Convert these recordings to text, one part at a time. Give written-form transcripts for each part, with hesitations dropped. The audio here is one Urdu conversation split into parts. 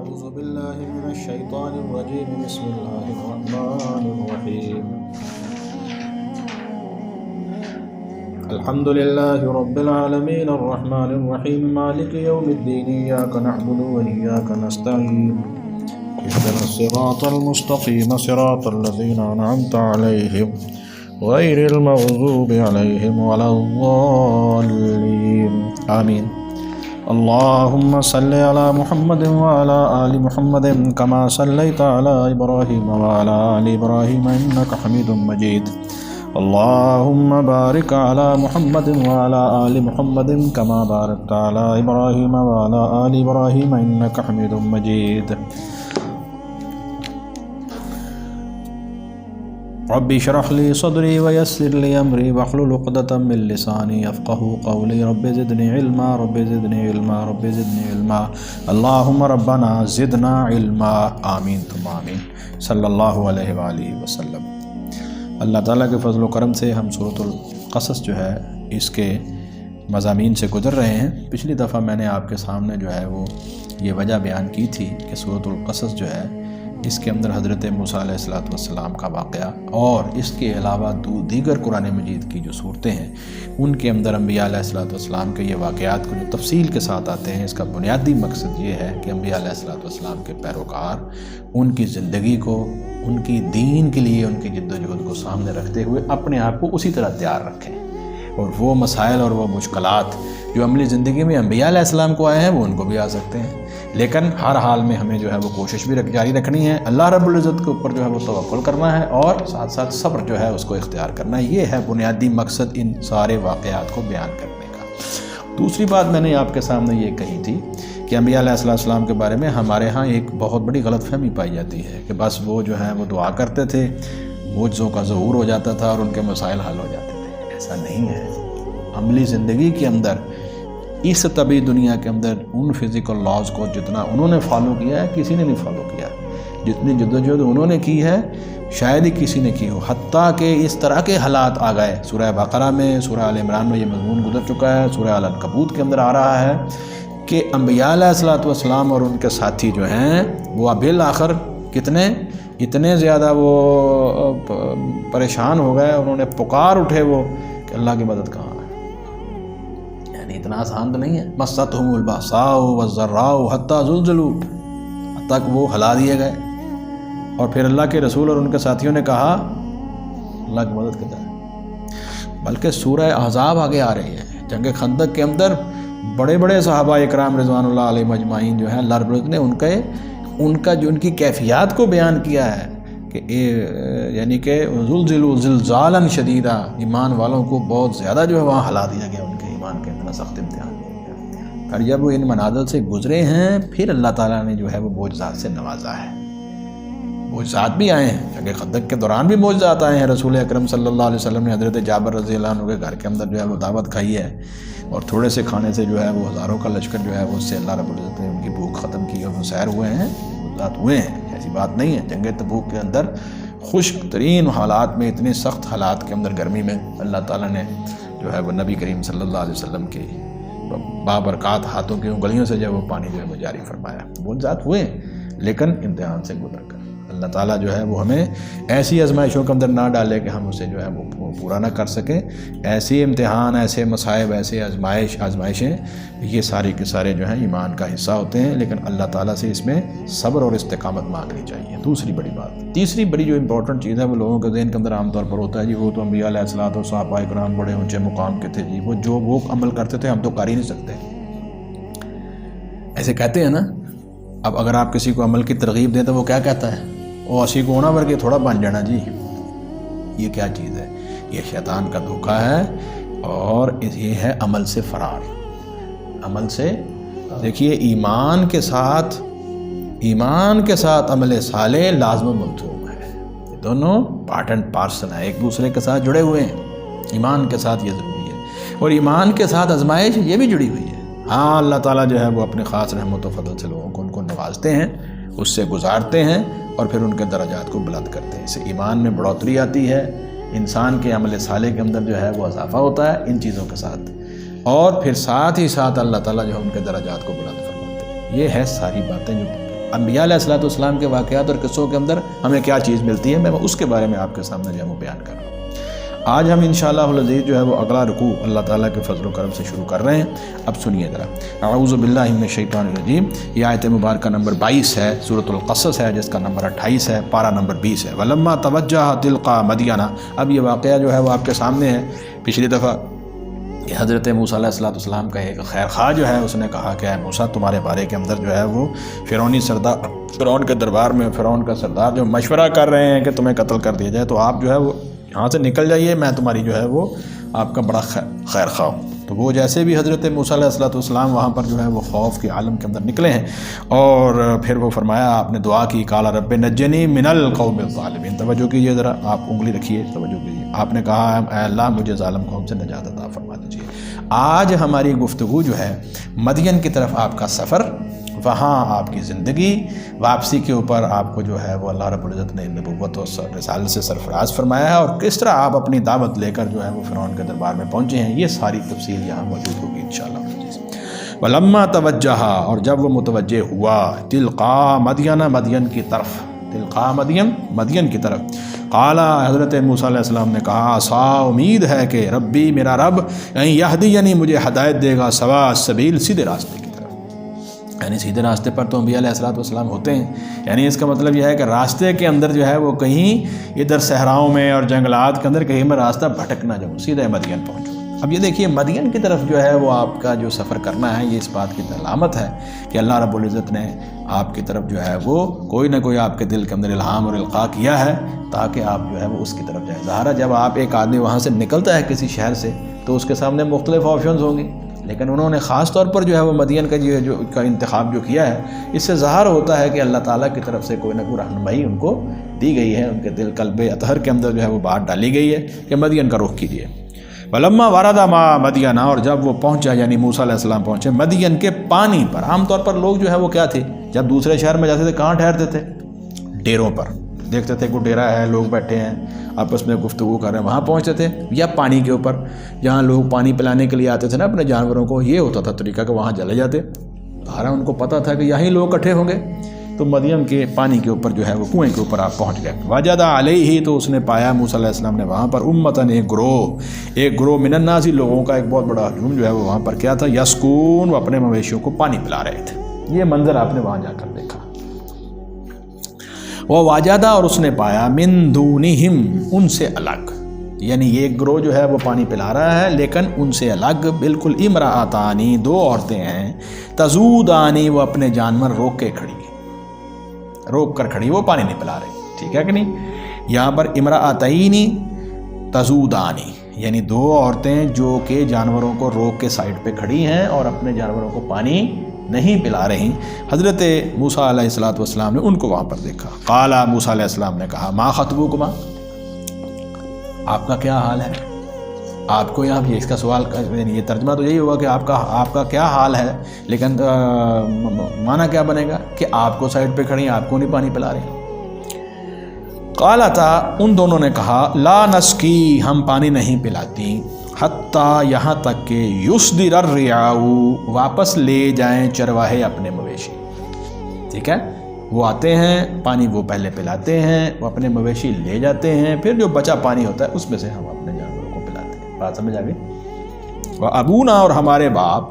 أعوذ بالله من الشيطان الرجيم بسم الله الرحمن الرحيم الحمد لله رب العالمين الرحمن الرحيم مالك يوم الدين إياك نعبد وإياك نستعين اهدنا الصراط المستقيم صراط الذين أنعمت عليهم غير المغضوب عليهم ولا الضالين آمين اللهم صل على محمد وعلى آل محمد كما صليت على إبراهيم وعلى آل إبراهيم إنك حميد مجيد اللهم بارك على محمد وعلى آل محمد كما باركت على إبراهيم وعلى آل إبراهيم إنك حميد مجيد ربي اشرح لي صدري ويسر لي أمري واحلل عقدة من لساني يفقهوا قولي رب زدني علما رب زدني علما رب زدني علما اللهم ربنا زدنا علما آمین ثم آمین صلی اللہ علیہ وآلہ وسلم۔ اللہ تعالیٰ کے فضل و کرم سے ہم سورۃ القصص جو ہے اس کے مضامین سے گزر رہے ہیں۔ پچھلی دفعہ میں نے آپ کے سامنے جو ہے وہ یہ وجہ بیان کی تھی کہ سورۃ القصص جو ہے اس کے اندر حضرت موسیٰ علیہ السلام کا واقعہ اور اس کے علاوہ دیگر قرآن مجید کی جو صورتیں ہیں ان کے اندر انبیاء علیہ السلام کے یہ واقعات کو جو تفصیل کے ساتھ آتے ہیں، اس کا بنیادی مقصد یہ ہے کہ انبیاء علیہ السلام کے پیروکار ان کی زندگی کو، ان کی دین کے لیے ان کی جد و جہد کو سامنے رکھتے ہوئے اپنے آپ کو اسی طرح تیار رکھیں، اور وہ مسائل اور وہ مشکلات جو عملی زندگی میں انبیاء علیہ السلام کو آئے ہیں وہ ان کو بھی آ سکتے ہیں، لیکن ہر حال میں ہمیں جو ہے وہ کوشش بھی جاری رکھنی ہے، اللہ رب العزت کے اوپر جو ہے وہ توکل کرنا ہے اور ساتھ ساتھ صبر جو ہے اس کو اختیار کرنا ہے۔ یہ ہے بنیادی مقصد ان سارے واقعات کو بیان کرنے کا۔ دوسری بات میں نے آپ کے سامنے یہ کہی تھی کہ انبیاء علیہ السلام کے بارے میں ہمارے ہاں ایک بہت بڑی غلط فہمی پائی جاتی ہے کہ بس وہ جو ہے وہ دعا کرتے تھے، معجزوں کا ظہور ہو جاتا تھا اور ان کے مسائل حل ہو جاتے تھے۔ ایسا نہیں ہے۔ عملی زندگی کے اندر، اس طبعی دنیا کے اندر ان فزیکل لاز کو جتنا انہوں نے فالو کیا ہے کسی نے نہیں فالو کیا، جتنی جدوجہد انہوں نے کی ہے شاید ہی کسی نے کی ہو، حتیٰ کہ اس طرح کے حالات آ گئے۔ سورہ بقرہ میں، سورہ آل عمران میں یہ مضمون گزر چکا ہے، سورہ العنکبوت کے اندر آ رہا ہے کہ انبیاء علیہ السلام اور ان کے ساتھی جو ہیں وہ بالآخر اتنے زیادہ وہ پریشان ہو گئے، انہوں نے پکار اٹھے وہ کہ اللہ کی مدد کہاں ہے۔ اتنا آسان تو نہیں ہے۔ مستہم الباساء والضراء حتی زلزلوا، حتیٰ کہ وہ ہلا دیے گئے، اور پھر اللہ کے رسول اور ان کے ساتھیوں نے کہا اللہ کی مدد کدھر ہے۔ بلکہ سورہ احزاب آگے آ رہی ہے، جنگ خندق کے اندر بڑے بڑے صحابہ اکرام رضوان اللہ علیہم اجمعین جو ہیں اللہ رب العزت نے ان کی کیفیات کو بیان کیا ہے کہ یعنی کہ زلزلوا زلزالا شدیدا، ایمان والوں کو بہت زیادہ جو ہے وہاں ہلا دیا گیا، ان کے ایمان کے اتنا سخت امتحان دیا گیا۔ اور جب وہ ان منازل سے گزرے ہیں پھر اللہ تعالیٰ نے جو ہے وہ معجزات سے نوازا ہے۔ معجزات بھی آئے ہیں، جنگ خندق کے دوران بھی معجزات آئے ہیں۔ رسول اکرم صلی اللہ علیہ وسلم نے حضرت جابر رضی اللہ عنہ کے گھر کے اندر جو ہے وہ دعوت کھائی ہے، اور تھوڑے سے کھانے سے جو ہے وہ ہزاروں کا لشکر جو ہے وہ اس سے اللہ رب العزت نے ان کی بھوک ختم کی اور وہ سیر ہوئے ہیں، معجزات ہوئے ہیں، ایسی بات نہیں ہے۔ جنگ تبوک کے اندر خشک ترین حالات میں، اتنے سخت حالات کے اندر گرمی میں اللہ تعالیٰ نے جو ہے وہ نبی کریم صلی اللہ علیہ وسلم کی بابرکات ہاتھوں کی انگلیوں سے جو ہے وہ پانی جو ہے وہ جاری فرمایا۔ معجزات ہوئے لیکن امتحان سے گزر کر۔ اللہ تعالیٰ جو ہے وہ ہمیں ایسی آزمائشوں کے اندر نہ ڈالے کہ ہم اسے جو ہے وہ پورا نہ کر سکیں۔ ایسی امتحان، ایسے مصائب، ایسے آزمائشیں یہ سارے کے سارے جو ہیں ایمان کا حصہ ہوتے ہیں، لیکن اللہ تعالیٰ سے اس میں صبر اور استقامت مانگنی چاہیے۔ دوسری بڑی بات، تیسری بڑی جو امپورٹنٹ چیز ہے وہ لوگوں کے ذہن کے اندر عام طور پر ہوتا ہے جی وہ تو انبیاء علیہ الصلوۃ اور صحابہ کرام بڑے اونچے مقام کے تھے جی، وہ عمل کرتے تھے ہم تو کر ہی نہیں سکتے، ایسے کہتے ہیں نا۔ اب اگر آپ کسی کو عمل کی ترغیب دیں تو وہ کیا کہتا ہے؟ وہ اسی کو ہونا ورگے تھوڑا بن جانا جی۔ یہ کیا چیز ہے؟ یہ شیطان کا دھوکہ ہے، اور یہ ہے عمل سے فرار۔ عمل سے دیکھیے، ایمان کے ساتھ عمل صالح لازم و ملزوم ہے، یہ دونوں پارٹ اینڈ پارسل ہیں، ایک دوسرے کے ساتھ جڑے ہوئے ہیں۔ ایمان کے ساتھ یہ ضروری ہے، اور ایمان کے ساتھ آزمائش یہ بھی جڑی ہوئی ہے۔ ہاں، اللہ تعالیٰ جو ہے وہ اپنے خاص رحمت و فضل سے لوگوں کو ان کو نوازتے ہیں، اس سے گزارتے ہیں اور پھر ان کے درجات کو بلند کرتے ہیں۔ اس سے ایمان میں بڑھوتری آتی ہے، انسان کے عمل صالح کے اندر جو ہے وہ اضافہ ہوتا ہے ان چیزوں کے ساتھ، اور پھر ساتھ ہی ساتھ اللہ تعالیٰ جو ہے ان کے درجات کو بلند فرماتے ہیں۔ یہ ہے ساری باتیں جو انبیاء علیہ الصلوۃ والسلام کے واقعات اور قصوں کے اندر ہمیں کیا چیز ملتی ہے، میں اس کے بارے میں آپ کے سامنے جو ہے وہ بیان کر رہا ہوں۔ آج ہم انشاءاللہ العزیز جو ہے وہ اگلا رکوع اللہ تعالیٰ کے فضل و کرم سے شروع کر رہے ہیں۔ اب سنیے ذرا، اعوذ باللہ من الشیطان الرجیم، یہ آیت مبارکہ نمبر 22 ہے، سورۃ القصص ہے، جس کا نمبر 28 ہے، پارہ نمبر 20 ہے۔ وَلَمَّا تَوَجَّهَ تِلْقَا مَدْيَنَ، اب یہ واقعہ جو ہے وہ آپ کے سامنے ہے۔ پچھلی دفعہ کہ حضرت موسیٰ علیہ السلام کا ایک خیر خواہ جو ہے اس نے کہا کہ اے موسیٰ، تمہارے بارے کے اندر جو ہے وہ فرعون کے دربار میں فرعون کا سردار جو مشورہ کر رہے ہیں کہ تمہیں قتل کر دیا جائے، تو آپ جو ہے وہ یہاں سے نکل جائیے، میں تمہاری جو ہے وہ آپ کا بڑا خیر خواہ ہوں۔ تو وہ جیسے بھی حضرت موسیٰ علیہ السلام وہاں پر جو ہے وہ خوف کے عالم کے اندر نکلے ہیں، اور پھر وہ فرمایا، آپ نے دعا کی، قال رب نجنی من القوم الظالمین۔ توجہ کیجیے ذرا، آپ انگلی رکھیے، توجہ کیجیے۔ آپ نے کہا اے اللہ مجھے ظالم قوم سے نجات عطا فرما دیجیے۔ آج ہماری گفتگو جو ہے مدین کی طرف آپ کا سفر، وہاں آپ کی زندگی، واپسی کے اوپر آپ کو جو ہے وہ اللہ رب العزت نے نبوت و رسالت سے سرفراز فرمایا ہے، اور کس طرح آپ اپنی دعوت لے کر جو ہے وہ فرعون کے دربار میں پہنچے ہیں، یہ ساری تفصیل یہاں موجود ہوگی انشاءاللہ۔ وَلَمَّا تَوَجَّهَ، اور جب وہ متوجہ ہوا، تِلْقَا مَدْيَنَ، مدین کی طرف، تلقا مدین کی طرف، قال، حضرت موسیٰ علیہ السلام نے کہا، عسیٰ، امید ہے کہ ربی، میرا رب، یہدینی، مجھے ہدایت دے گا، سواء السبیل، سیدھے راستے کی طرف۔ یعنی سیدھے راستے پر تو انبیاء علیہ السلام ہوتے ہیں، یعنی اس کا مطلب یہ ہے کہ راستے کے اندر جو ہے وہ کہیں ادھر صحراؤں میں اور جنگلات کے اندر کہیں میں راستہ بھٹک نہ جاؤں، سیدھے مدین پہنچوں۔ اب یہ دیکھیے مدین کی طرف جو ہے وہ آپ کا جو سفر کرنا ہے، یہ اس بات کی علامت ہے کہ اللہ رب العزت نے آپ کی طرف جو ہے وہ کوئی نہ کوئی آپ کے دل کے اندر الہام اور القاء کیا ہے تاکہ آپ جو ہے وہ اس کی طرف جائیں۔ ظاہر ہے جب آپ ایک آدمی وہاں سے نکلتا ہے کسی شہر سے تو اس کے سامنے مختلف آپشنز ہوں گی، لیکن انہوں نے خاص طور پر جو ہے وہ مدین کا انتخاب جو کیا ہے، اس سے ظاہر ہوتا ہے کہ اللہ تعالیٰ کی طرف سے کوئی نہ کوئی رہنمائی ان کو دی گئی ہے، ان کے دل قلب اطہر کے اندر جو ہے وہ بات ڈالی گئی ہے کہ مدین کا رخ کیجیے۔ وَلَمَّا وَرَدَ مَاءَ مَدْيَنَ، اور جب وہ پہنچا یعنی موسیٰ علیہ السلام پہنچے مدین کے پانی پر۔ عام طور پر لوگ جو ہے وہ کیا تھے، جب دوسرے شہر میں جاتے تھے کہاں ٹھہرتے تھے؟ ڈیروں پر، دیکھتے تھے کوئی ڈیرا ہے، لوگ بیٹھے ہیں آپس میں گفتگو کر رہے ہیں، وہاں پہنچتے تھے، یا پانی کے اوپر جہاں لوگ پانی پلانے کے لیے آتے تھے نا اپنے جانوروں کو، یہ ہوتا تھا طریقہ کہ وہاں چلے جاتے، ہارا ان کو پتہ تھا کہ یہیں لوگ اکٹھے ہوں گے، تو مدین کے پانی کے اوپر جو ہے وہ کنویں کے اوپر آپ پہنچ گئے۔ وجد علیہ، تو اس نے پایا موسیٰ علیہ السلام نے وہاں پر امتن، ایک گروہ من الناس، لوگوں کا ایک بہت بڑا ہجوم جو ہے وہ وہاں پر کیا تھا، یسکون، وہ اپنے مویشیوں کو پانی پلا رہے تھے۔ یہ منظر آپ نے وہاں جا کر دیکھا۔ وہ واجدہ، اور اس نے پایا من دونہم، ان سے الگ، یعنی یہ گروہ جو ہے وہ پانی پلا رہا ہے لیکن ان سے الگ بالکل، امرأتانی، دو عورتیں ہیں، تزودانی، وہ اپنے جانور روک کر کھڑی، وہ پانی نہیں پلا رہی، ٹھیک ہے کہ نہیں؟ یہاں پر امرأتینی تزودانی، یعنی دو عورتیں جو کہ جانوروں کو روک کے سائڈ پہ کھڑی ہیں اور اپنے جانوروں کو پانی نہیں پلا رہی۔ حضرت موسیٰ علیہ السلام نے ان کو وہاں پر دیکھا۔ قال، موسیٰ علیہ السلام نے کہا، ما خطبکما، آپ کا کیا حال ہے؟ آپ کو یہاں یہ اس کا سوال، یہ ترجمہ تو یہی ہوگا کہ آپ کا کیا حال ہے، لیکن معنی کیا بنے گا کہ آپ کو سائڈ پہ کھڑی، آپ کو نہیں پانی پلا رہی۔ قالتا، ان دونوں نے کہا، لا نسقی، ہم پانی نہیں پلاتی، حتیٰ، یہاں تک کہ یصدر الرعاء، واپس لے جائیں چرواہے اپنے مویشی، ٹھیک ہے؟ وہ آتے ہیں پانی، وہ پہلے پلاتے ہیں، وہ اپنے مویشی لے جاتے ہیں، پھر جو بچا پانی ہوتا ہے اس میں سے ہم اپنے جانوروں کو پلاتے ہیں۔ بات سمجھ آ گئی؟ وَأَبُونَا، اور ہمارے باپ،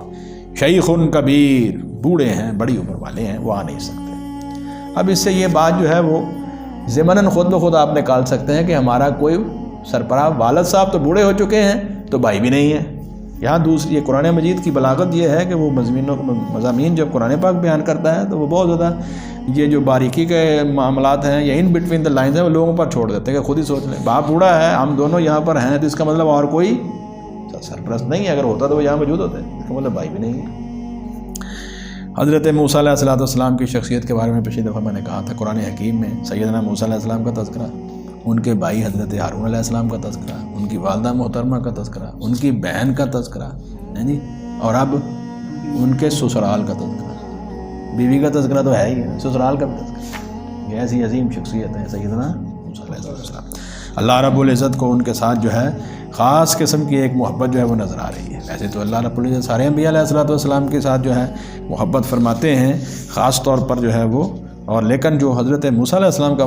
شیخ کبیر، بوڑھے ہیں، بڑی عمر والے ہیں، وہ آ نہیں سکتے۔ اب اس سے یہ بات جو ہے وہ ضمناً خود بخود آپ نکال سکتے ہیں کہ ہمارا کوئی سربراہ والد صاحب تو بوڑھے ہو چکے ہیں تو بھائی بھی نہیں ہے۔ یہاں دوسری، یہ قرآن مجید کی بلاغت یہ ہے کہ وہ مضامین جب قرآن پاک بیان کرتا ہے تو وہ بہت زیادہ یہ جو باریکی کے معاملات ہیں یا ان بٹوین دا لائنز ہیں وہ لوگوں پر چھوڑ دیتے ہیں کہ خود ہی سوچ لیں، باپ بوڑھا ہے، ہم دونوں یہاں پر ہیں، تو اس کا مطلب اور کوئی سرپرست نہیں ہے، اگر ہوتا تو وہ یہاں موجود ہوتے، اس کا مطلب بھائی بھی نہیں ہے۔ حضرت موسیٰ علیہ السلام کی شخصیت کے بارے میں پچھلی دفعہ میں نے کہا تھا، قرآن حکیم میں سیدنا موسیٰ علیہ السلام کا تذکرہ، ان کے بھائی حضرت ہارون علیہ السلام کا تذکرہ، ان کی والدہ محترمہ کا تذکرہ، ان کی بہن کا تذکرہ، جی، اور اب ان کے سسرال کا تذکرہ، بیوی کا تذکرہ تو ہے ہی ہے، سسرال کا بھی تذکرہ، یہ ایسی عظیم شخصیت ہے سیدنا موسیٰ علیہ السلام۔ اللہ رب العزت کو ان کے ساتھ جو ہے خاص قسم کی ایک محبت جو ہے وہ نظر آ رہی ہے۔ ایسے تو اللہ رب العزت سارے انبیاء علیہ السلام کے ساتھ جو ہے محبت فرماتے ہیں، خاص طور پر جو ہے وہ اور لیکن جو حضرت موسیٰ علیہ السلام کا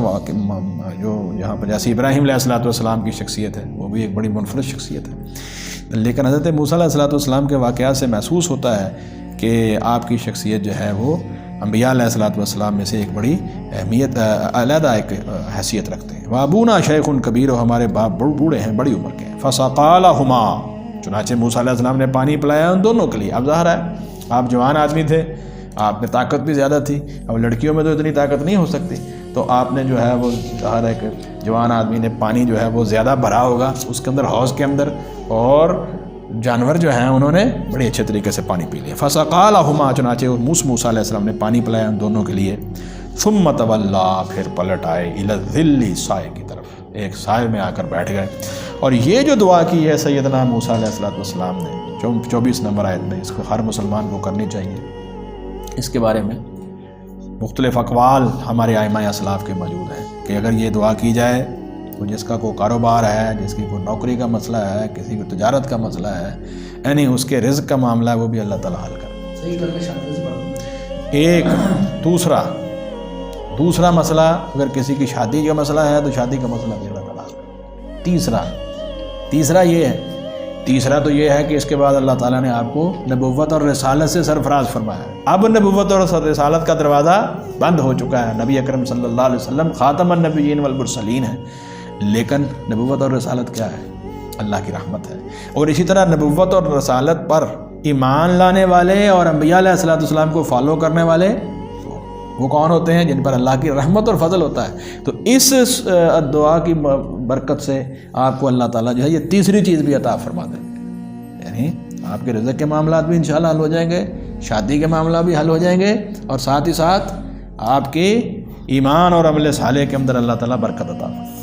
جو یہاں پر جیسے ابراہیم علیہ السلام کی شخصیت ہے وہ بھی ایک بڑی منفرد شخصیت ہے، لیکن حضرت موسیٰ علیہ السلام کے واقعات سے محسوس ہوتا ہے کہ آپ کی شخصیت جو ہے وہ انبیاء علیہ السلام میں سے ایک بڑی اہمیت، علیحدہ ایک حیثیت رکھتے ہیں۔ وابونا شیخ کبیر، و ہمارے باپ بوڑھے ہیں، بڑی عمر کے ہیں۔ فسقا لہما، چنانچہ موسیٰ علیہ السلام نے پانی پلایا ان دونوں کے لیے۔ اب ظاہر ہے آپ جوان آدمی تھے، آپ میں طاقت بھی زیادہ تھی، اب لڑکیوں میں تو اتنی طاقت نہیں ہو سکتی، تو آپ نے جو ہے وہ ظاہر ہے کہ جوان آدمی نے پانی جو ہے وہ زیادہ بھرا ہوگا اس کے اندر، حوض کے اندر، اور جانور جو ہیں انہوں نے بڑے اچھے طریقے سے پانی پی لیا۔ فسقا لہما، چنانچہ موسیٰ علیہ السلام نے پانی پلایا ان دونوں کے لیے۔ ثم تولا، پھر پلٹ آئے، الی الظل، سائے کی طرف، ایک سائے میں آ کر بیٹھ گئے۔ اور یہ جو دعا کی ہے سیدنا موسیٰ علیہ السلام نے 24 نمبر آیت میں، اس کو ہر مسلمان کو کرنی چاہیے۔ اس کے بارے میں مختلف اقوال ہمارے ائمہ اسلاف کے موجود ہیں کہ اگر یہ دعا کی جائے تو جس کا کوئی کاروبار ہے، جس کی کوئی نوکری کا مسئلہ ہے، کسی کو تجارت کا مسئلہ ہے، یعنی اس کے رزق کا معاملہ ہے، وہ بھی اللہ تعالیٰ حل کر۔ ایک دوسرا مسئلہ، اگر کسی کی شادی کا مسئلہ ہے تو شادی کا مسئلہ بھی اللہ تعالیٰ حل کر۔ تیسرا تو یہ ہے کہ اس کے بعد اللہ تعالیٰ نے آپ کو نبوت اور رسالت سے سرفراز فرمایا ہے۔ اب نبوت اور رسالت کا دروازہ بند ہو چکا ہے، نبی اکرم صلی اللہ علیہ وسلم خاتم النبیین والمرسلین ہیں، لیکن نبوت اور رسالت کیا ہے؟ اللہ کی رحمت ہے۔ اور اسی طرح نبوت اور رسالت پر ایمان لانے والے اور انبیاء علیہ السلام کو فالو کرنے والے وہ کون ہوتے ہیں؟ جن پر اللہ کی رحمت اور فضل ہوتا ہے۔ تو اس دعا کی برکت سے آپ کو اللہ تعالیٰ جو ہے یہ تیسری چیز بھی عطا فرما دیں گے، یعنی آپ کے رزق کے معاملات بھی انشاءاللہ حل ہو جائیں گے، شادی کے معاملات بھی حل ہو جائیں گے، اور ساتھ ہی ساتھ آپ کے ایمان اور عمل صالح کے اندر اللہ تعالیٰ برکت عطا فرمائے۔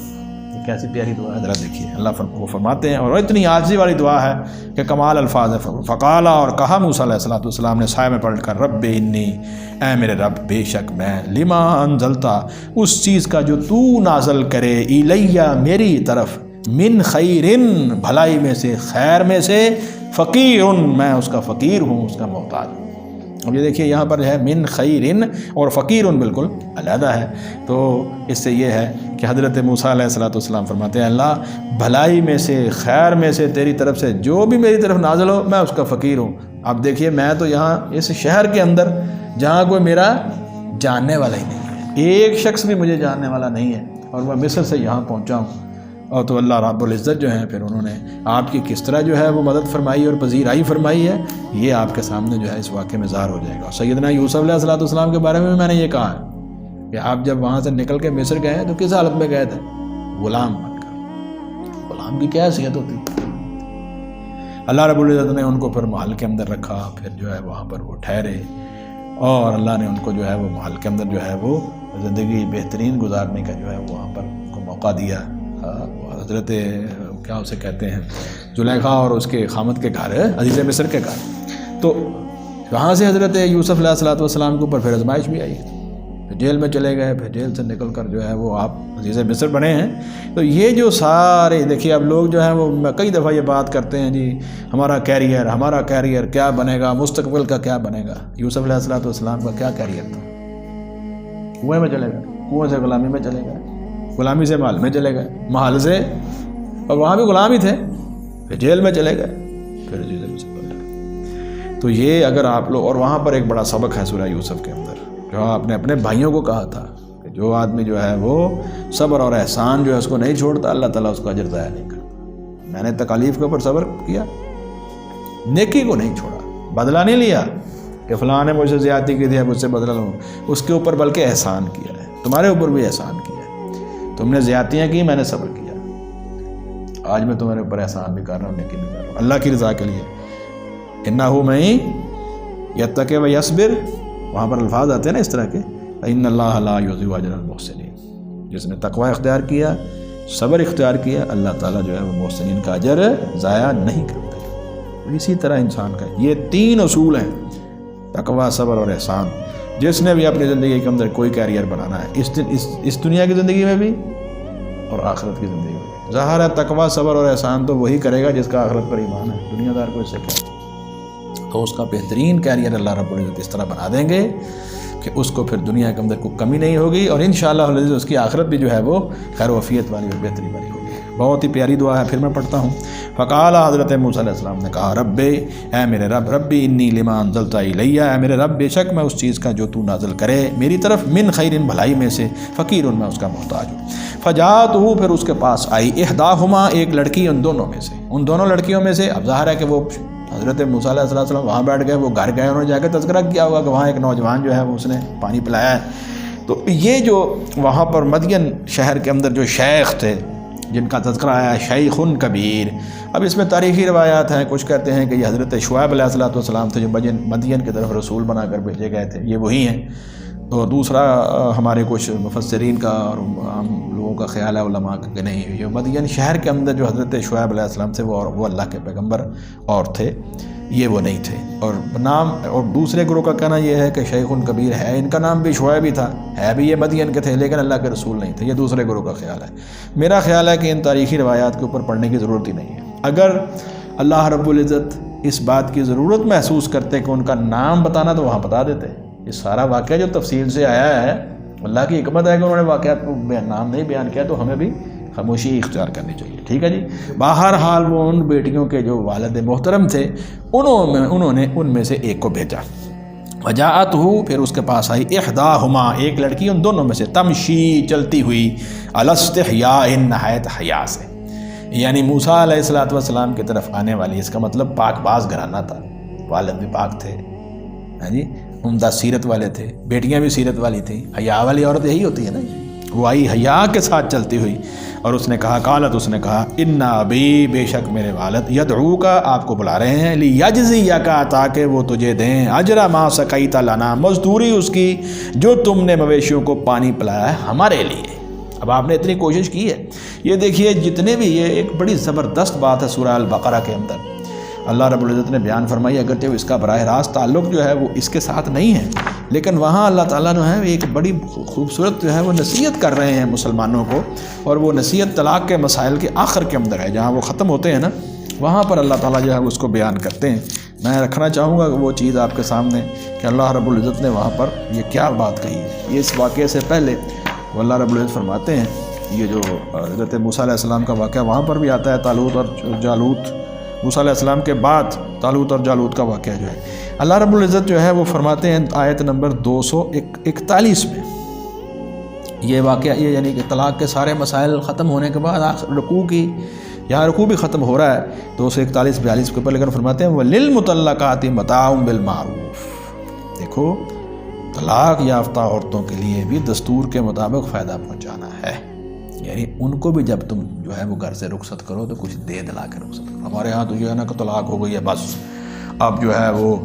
یہ کیسی پیاری دعا ہے، ذرا دیکھیے اللہ وہ فرماتے ہیں، اور اتنی عاجزی والی دعا ہے کہ کمال الفاظ ہے۔ فقالا، اور کہا موسیٰ علیہ السلام نے سائے میں پلٹ کر، رب انی، اے میرے رب، بے شک میں، لما انزلتا، اس چیز کا جو تو نازل کرے، الیہ، میری طرف، من خیرن، بھلائی میں سے، خیر میں سے، فقیرن، میں اس کا فقیر ہوں، اس کا محتاج ہوں۔ اب یہ دیکھیے یہاں پر ہے من خیرن اور فقیرن بالکل علیحدہ ہے، تو اس سے یہ ہے کہ حضرت موسیٰ علیہ السلام فرماتے ہیں اللہ بھلائی میں سے، خیر میں سے، تیری طرف سے جو بھی میری طرف نازل ہو میں اس کا فقیر ہوں۔ اب دیکھیے میں تو یہاں اس شہر کے اندر جہاں کوئی میرا جاننے والا ہی نہیں ہے، ایک شخص بھی مجھے جاننے والا نہیں ہے، اور میں مصر سے یہاں پہنچا ہوں، اور تو اللہ رب العزت جو ہے پھر انہوں نے آپ کی کس طرح جو ہے وہ مدد فرمائی اور پذیرائی فرمائی ہے، یہ آپ کے سامنے جو ہے اس واقعے میں ظاہر ہو جائے گا۔ سیدنا یوسف علیہ السلام کے بارے میں نے یہ کہا ہے کہ آپ جب وہاں سے نکل کے مصر گئے تو کس حالت میں گئے تھے؟ غلام بن کر۔ غلام کی کیا حیثیت ہوتی؟ اللہ رب العزت نے ان کو پھر محل کے اندر رکھا، پھر جو ہے وہاں پر وہ ٹھہرے، اور اللہ نے ان کو جو ہے وہ محل کے اندر جو ہے وہ زندگی بہترین گزارنے کا جو ہے وہاں پر ان کو موقع دیا۔ حضرت کیا اسے کہتے ہیں، زلیخا اور اس کے خامد کے گھر، عزیز مصر کے گھر، تو وہاں سے حضرت یوسف علیہ السلام کے اوپر پھر آزمائش بھی آئی، پھر جیل میں چلے گئے، پھر جیل سے نکل کر جو ہے وہ آپ عزیز مصر بنے ہیں۔ تو یہ جو سارے دیکھیے اب لوگ جو ہیں وہ کئی دفعہ یہ بات کرتے ہیں جی ہمارا کیریئر کیا بنے گا، مستقبل کا کیا بنے گا۔ یوسف علیہ السلام کا کیا کیریئر تھا؟ کنویں میں چلے گئے، کنویں سے غلامی میں چلے گئے، غلامی سے محل میں چلے گئے، محل سے، اور وہاں بھی غلام ہی تھے، پھر جیل میں چلے گئے، پھر عزیز مصر بن گئے۔ تو یہ اگر آپ لوگ، اور وہاں پر ایک بڑا سبق ہے سورہ یوسف کے اندر، جو آپ نے اپنے بھائیوں کو کہا تھا کہ جو آدمی جو ہے وہ صبر اور احسان جو ہے اس کو نہیں چھوڑتا، اللہ تعالیٰ اس کو اجر ضائع نہیں کرتا۔ میں نے تکالیف کے اوپر صبر کیا، نیکی کو نہیں چھوڑا، بدلہ نہیں لیا کہ فلاں نے مجھ سے زیادتی کی تھی اب اس سے بدلہ لوں، اس کے اوپر بلکہ احسان کیا ہے، تمہارے اوپر بھی احسان کیا ہے، تم نے زیادتیاں کی، میں نے صبر کیا، آج میں تمہارے اوپر احسان بھی کر رہا ہوں، نیکی بھی کر رہا ہوں اللہ کی رضا کے لیے۔ انہ من یتقی و یصبر، وہاں پر الفاظ آتے ہیں نا اس طرح کے، ان اللہ لا یضیع اجر المحسنین، جس نے تقوی اختیار کیا، صبر اختیار کیا، اللہ تعالیٰ جو ہے وہ محسنین کا اجر ضائع نہیں کرتا۔ اسی طرح انسان کا یہ 3 اصول ہیں، تقوی، صبر اور احسان۔ جس نے بھی اپنی زندگی کے اندر کوئی کیریئر بنانا ہے، اس دنیا کی زندگی میں بھی اور آخرت کی زندگی میں بھی، ظاہر ہے تقوی، صبر اور احسان تو وہی کرے گا جس کا آخرت پر ایمان ہے، دنیا دار کو اس سے کیا۔ تو اس کا بہترین کیریئر اللہ رب العزت اس طرح بنا دیں گے کہ اس کو پھر دنیا کے اندر کوئی کمی نہیں ہوگی، اور انشاءاللہ العزیز اس کی آخرت بھی جو ہے وہ خیر و عافیت والی اور بہتری والی ہوگی۔ بہت ہی پیاری دعا ہے، پھر میں پڑھتا ہوں۔ فقال، حضرت موسیٰ علیہ السلام نے کہا، رب، اے میرے رب، ربی انی لما انزلت الی، اے میرے رب بے شک میں اس چیز کا جو تو نازل کرے میری طرف، من خیر، بھلائی میں سے، فقیر، میں اس کا محتاج ہوں۔ فجاءتہ، پھر اس کے پاس آئی، احداہما، ایک لڑکی ان دونوں میں سے، ان دونوں لڑکیوں میں سے۔ اب ظاہر ہے کہ وہ حضرت موسیٰ علیہ السلام وہاں بیٹھ گئے، وہ گھر گئے، انہوں نے جا کے تذکرہ کیا ہوگا کہ وہاں ایک نوجوان جو ہے وہ اس نے پانی پلایا ہے۔ تو یہ جو وہاں پر مدین شہر کے اندر جو شیخ تھے جن کا تذکرہ آیا، شیخ کبیر، اب اس میں تاریخی روایات ہیں، کچھ کہتے ہیں کہ یہ حضرت شعیب علیہ السلام تھے جو مدین کی طرف رسول بنا کر بھیجے گئے تھے، یہ وہی ہیں۔ اور دوسرا ہمارے کچھ مفسرین کا اور عام لوگوں کا خیال ہے، علماء کہ نہیں، یہ مدین شہر کے اندر جو حضرت شعیب علیہ السلام تھے وہ اللہ کے پیغمبر اور تھے، یہ وہ نہیں تھے۔ اور نام، اور دوسرے گروہ کا کہنا یہ ہے کہ شیخ کبیر ہے، ان کا نام بھی شعیب ہی تھا، ہے بھی یہ مدین کے تھے لیکن اللہ کے رسول نہیں تھے، یہ دوسرے گروہ کا خیال ہے۔ میرا خیال ہے کہ ان تاریخی روایات کے اوپر پڑھنے کی ضرورت ہی نہیں ہے۔ اگر اللہ رب العزت اس بات کی ضرورت محسوس کرتے کہ ان کا نام بتانا تو وہاں بتا دیتے۔ یہ سارا واقعہ جو تفصیل سے آیا ہے، اللہ کی حکمت ہے کہ انہوں نے واقعات کو نام نہیں بیان کیا، تو ہمیں بھی خاموشی اختیار کرنی چاہیے، ٹھیک ہے جی۔ بہرحال وہ ان بیٹیوں کے جو والد محترم تھے انہوں نے ان میں سے ایک کو بھیجا۔ وجاءتہ، پھر اس کے پاس آئی، احداہما، ایک لڑکی ان دونوں میں سے، تمشی، چلتی ہوئی، علی استحیاء، نہایت حیا سے، یعنی موسیٰ علیہ السلام کی طرف آنے والی، اس کا مطلب پاک باز گھرانہ تھا، والد بھی پاک تھے، ہاں جی، عمدہ سیرت والے تھے، بیٹیاں بھی سیرت والی تھیں، حیا والی عورت یہی ہوتی ہے نا۔ وہ آئی حیا کے ساتھ چلتی ہوئی، اور اس نے کہا، قالت، اس نے کہا، ان ابی، بے شک میرے والد، یدعوک، آپ کو بلا رہے ہیں، لیجزیک، تاکہ وہ تجھے دیں، اجر ما سقیت لنا، مزدوری اس کی جو تم نے مویشیوں کو پانی پلایا ہے ہمارے لیے۔ اب آپ نے اتنی کوشش کی ہے، یہ دیکھیے جتنے بھی، یہ ایک بڑی زبردست بات ہے سورہ البقرہ کے اندر اللہ رب العزت نے بیان فرمائی، اگرچہ اس کا براہ راست تعلق جو ہے وہ اس کے ساتھ نہیں ہے، لیکن وہاں اللہ تعالیٰ نے ایک بڑی خوبصورت جو ہے وہ نصیحت کر رہے ہیں مسلمانوں کو، اور وہ نصیحت طلاق کے مسائل کے آخر کے اندر ہے، جہاں وہ ختم ہوتے ہیں نا، وہاں پر اللہ تعالیٰ جو ہے اس کو بیان کرتے ہیں۔ میں رکھنا چاہوں گا کہ وہ چیز آپ کے سامنے کہ اللہ رب العزت نے وہاں پر یہ کیا بات کہی ہے۔ یہ اس واقعے سے پہلے وہ اللہ رب العزت فرماتے ہیں، یہ جو حضرت موسیٰ علیہ السلام کا واقعہ وہاں پر بھی آتا ہے، طالوت اور جالوت، موسیٰ علیہ السلام کے بعد طالوت اور جالوت کا واقعہ جو ہے، اللہ رب العزت جو ہے وہ فرماتے ہیں آیت نمبر 241 میں، یہ واقعہ، یہ یعنی کہ طلاق کے سارے مسائل ختم ہونے کے بعد رکوع کی، یہاں رکوع بھی ختم ہو رہا ہے 241-42 کے اوپر، لیکن فرماتے ہیں وَلِلْمُطَلَّقَاتِ مَتَاعٌ بِالْمَعْرُوفِ، دیکھو طلاق یافتہ عورتوں کے لیے بھی دستور کے مطابق فائدہ پہنچانا ہے، یعنی ان کو بھی جب تم جو ہے وہ گھر سے رخصت کرو تو کچھ دے دلا کے رخصت کرو۔ ہمارے ہاں تو جو ہے نا کہ طلاق ہو گئی ہے، بس اب جو ہے وہ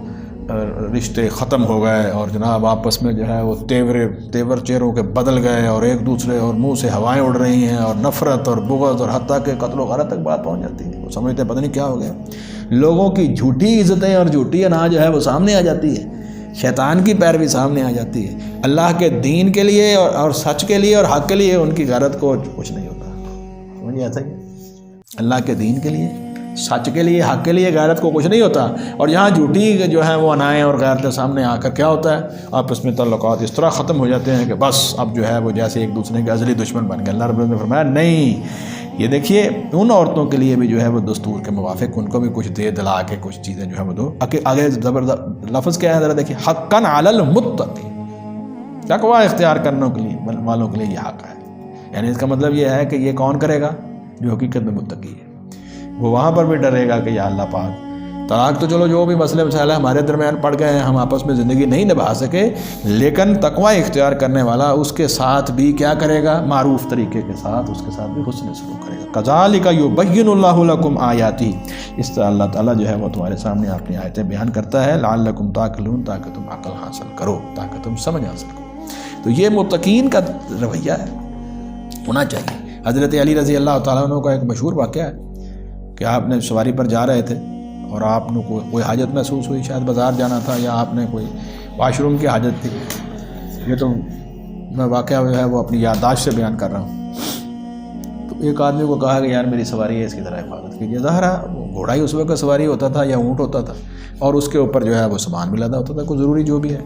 رشتے ختم ہو گئے، اور جناب آپس میں جو ہے وہ تیور چہروں کے بدل گئے، اور ایک دوسرے اور منہ سے ہوائیں اڑ رہی ہیں، اور نفرت اور بغض، اور حتیٰ کہ قتل و غارت تک بات پہنچ جاتی ہے۔ وہ سمجھتے ہیں پتہ نہیں کیا ہو گیا، لوگوں کی جھوٹی عزتیں اور جھوٹی انا جو ہے وہ سامنے آ جاتی ہے، شیطان کی پیروی سامنے آ جاتی ہے۔ اللہ کے دین کے لیے اور سچ کے لیے اور حق کے لیے ان کی غیرت کو کچھ نہیں ہوتا، سمجھے ایسا ہی؟ اللہ کے دین کے لیے، سچ کے لیے، حق کے لیے غیرت کو کچھ نہیں ہوتا، اور یہاں جھوٹی جو ہے وہ انائیں اور غیرتیں سامنے آ کر کیا ہوتا ہے، آپس میں تعلقات اس طرح ختم ہو جاتے ہیں کہ بس اب جو ہے وہ جیسے ایک دوسرے کے ازلی دشمن بن گئے۔ اللہ رب العزت نے فرمایا نہیں، یہ دیکھیے ان عورتوں کے لیے بھی جو ہے وہ دستور کے موافق ان کو بھی کچھ دے دلا کے کچھ چیزیں جو ہے وہ دو۔ آگے زبردست لفظ کیا ہے ذرا دیکھیے، حقاً علی المتقین، تقویٰ اختیار کرنے کے لیے والوں کے لیے یہ حق ہے، یعنی اس کا مطلب یہ ہے کہ یہ کون کرے گا، جو حقیقت میں متقی ہے، وہ وہاں پر بھی ڈرے گا کہ یا اللہ پاک، طلاق تو چلو جو بھی مسئلے مسائل ہمارے درمیان پڑ گئے ہیں، ہم آپس میں زندگی نہیں نبھا سکے، لیکن تقویٰ اختیار کرنے والا اس کے ساتھ بھی کیا کرے گا، معروف طریقے کے ساتھ اس کے ساتھ بھی حسن سلوک کرے گا۔ کذالک یبین اللہ لکم آیاتی، اس طرح اللہ تعالیٰ جو ہے وہ تمہارے سامنے اپنی آیتیں بیان کرتا ہے، لعلکم تعقلون، تاکہ تم عقل حاصل کرو، تاکہ تم سمجھ حاصل کرو۔ تو یہ متقین کا رویہ ہے، ہونا چاہیے۔ حضرت علی رضی اللہ تعالیٰ عنہ کا ایک مشہور واقعہ ہے کہ آپ نے سواری پر جا رہے تھے اور آپ نے کوئی حاجت محسوس ہوئی، شاید بازار جانا تھا یا آپ نے کوئی واش روم کی حاجت تھی، یہ تو میں واقعہ جو ہے وہ اپنی یادداشت سے بیان کر رہا ہوں۔ تو ایک آدمی کو کہا کہ یار میری سواری ہے، اس کی ذرا حفاظت حرکت کیجیے. ظاہر ہے گھوڑا ہی اس وقت سواری ہوتا تھا یا اونٹ ہوتا تھا, اور اس کے اوپر جو ہے وہ سامان بھی لدا ہوتا تھا, کوئی ضروری جو بھی ہے.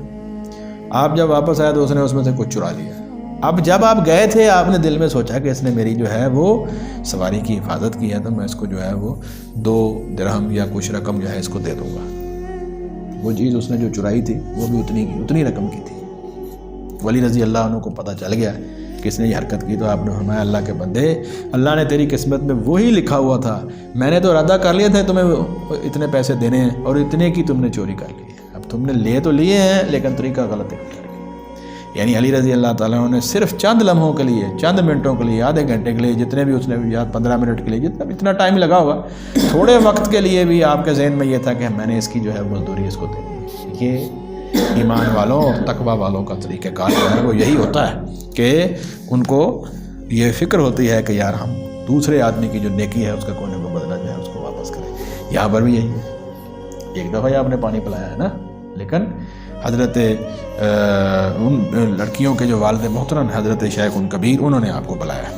آپ جب واپس آئے تو اس نے اس میں سے کچھ چرا لیا. اب جب آپ گئے تھے آپ نے دل میں سوچا کہ اس نے میری جو ہے وہ سواری کی حفاظت کی ہے, تو میں اس کو جو ہے وہ 2 درہم یا کچھ رقم جو ہے اس کو دے دوں گا. وہ چیز اس نے جو چرائی تھی وہ بھی اتنی رقم کی تھی. ولی رضی اللہ عنہ کو پتہ چل گیا کہ اس نے یہ حرکت کی, تو آپ نے فرمایا اللہ کے بندے, اللہ نے تیری قسمت میں وہی لکھا ہوا تھا, میں نے تو ارادہ کر لیا تھا تمہیں اتنے پیسے دینے ہیں اور اتنے کی تم نے چوری کر لی ہے. اب تم نے لے تو لیے ہیں لیکن طریقہ غلط ہے. یعنی علی رضی اللہ تعالیٰ عنہ نے صرف چند لمحوں کے لیے, چند منٹوں کے لیے, آدھے گھنٹے کے لیے, جتنے بھی اس نے یا 15 منٹ کے لیے, اتنا ٹائم لگا ہوگا, تھوڑے وقت کے لیے بھی آپ کے ذہن میں یہ تھا کہ میں نے اس کی جو ہے مزدوری اس کو دینی. یہ ایمان والوں اور تقویٰ والوں کا طریقہ کار جو ہے وہ یہی ہوتا ہے کہ ان کو یہ فکر ہوتی ہے کہ یار ہم دوسرے آدمی کی جو نیکی ہے اس کا کوئی نہ کوئی بدلہ جو ہے اس کو واپس کریں. یہاں پر بھی یہی ہے. ایک دفعہ آپ نے پانی پلایا ہے نا, لیکن حضرت ان لڑکیوں کے جو والد محترم حضرت شیخ کبیر, انہوں نے آپ کو بلایا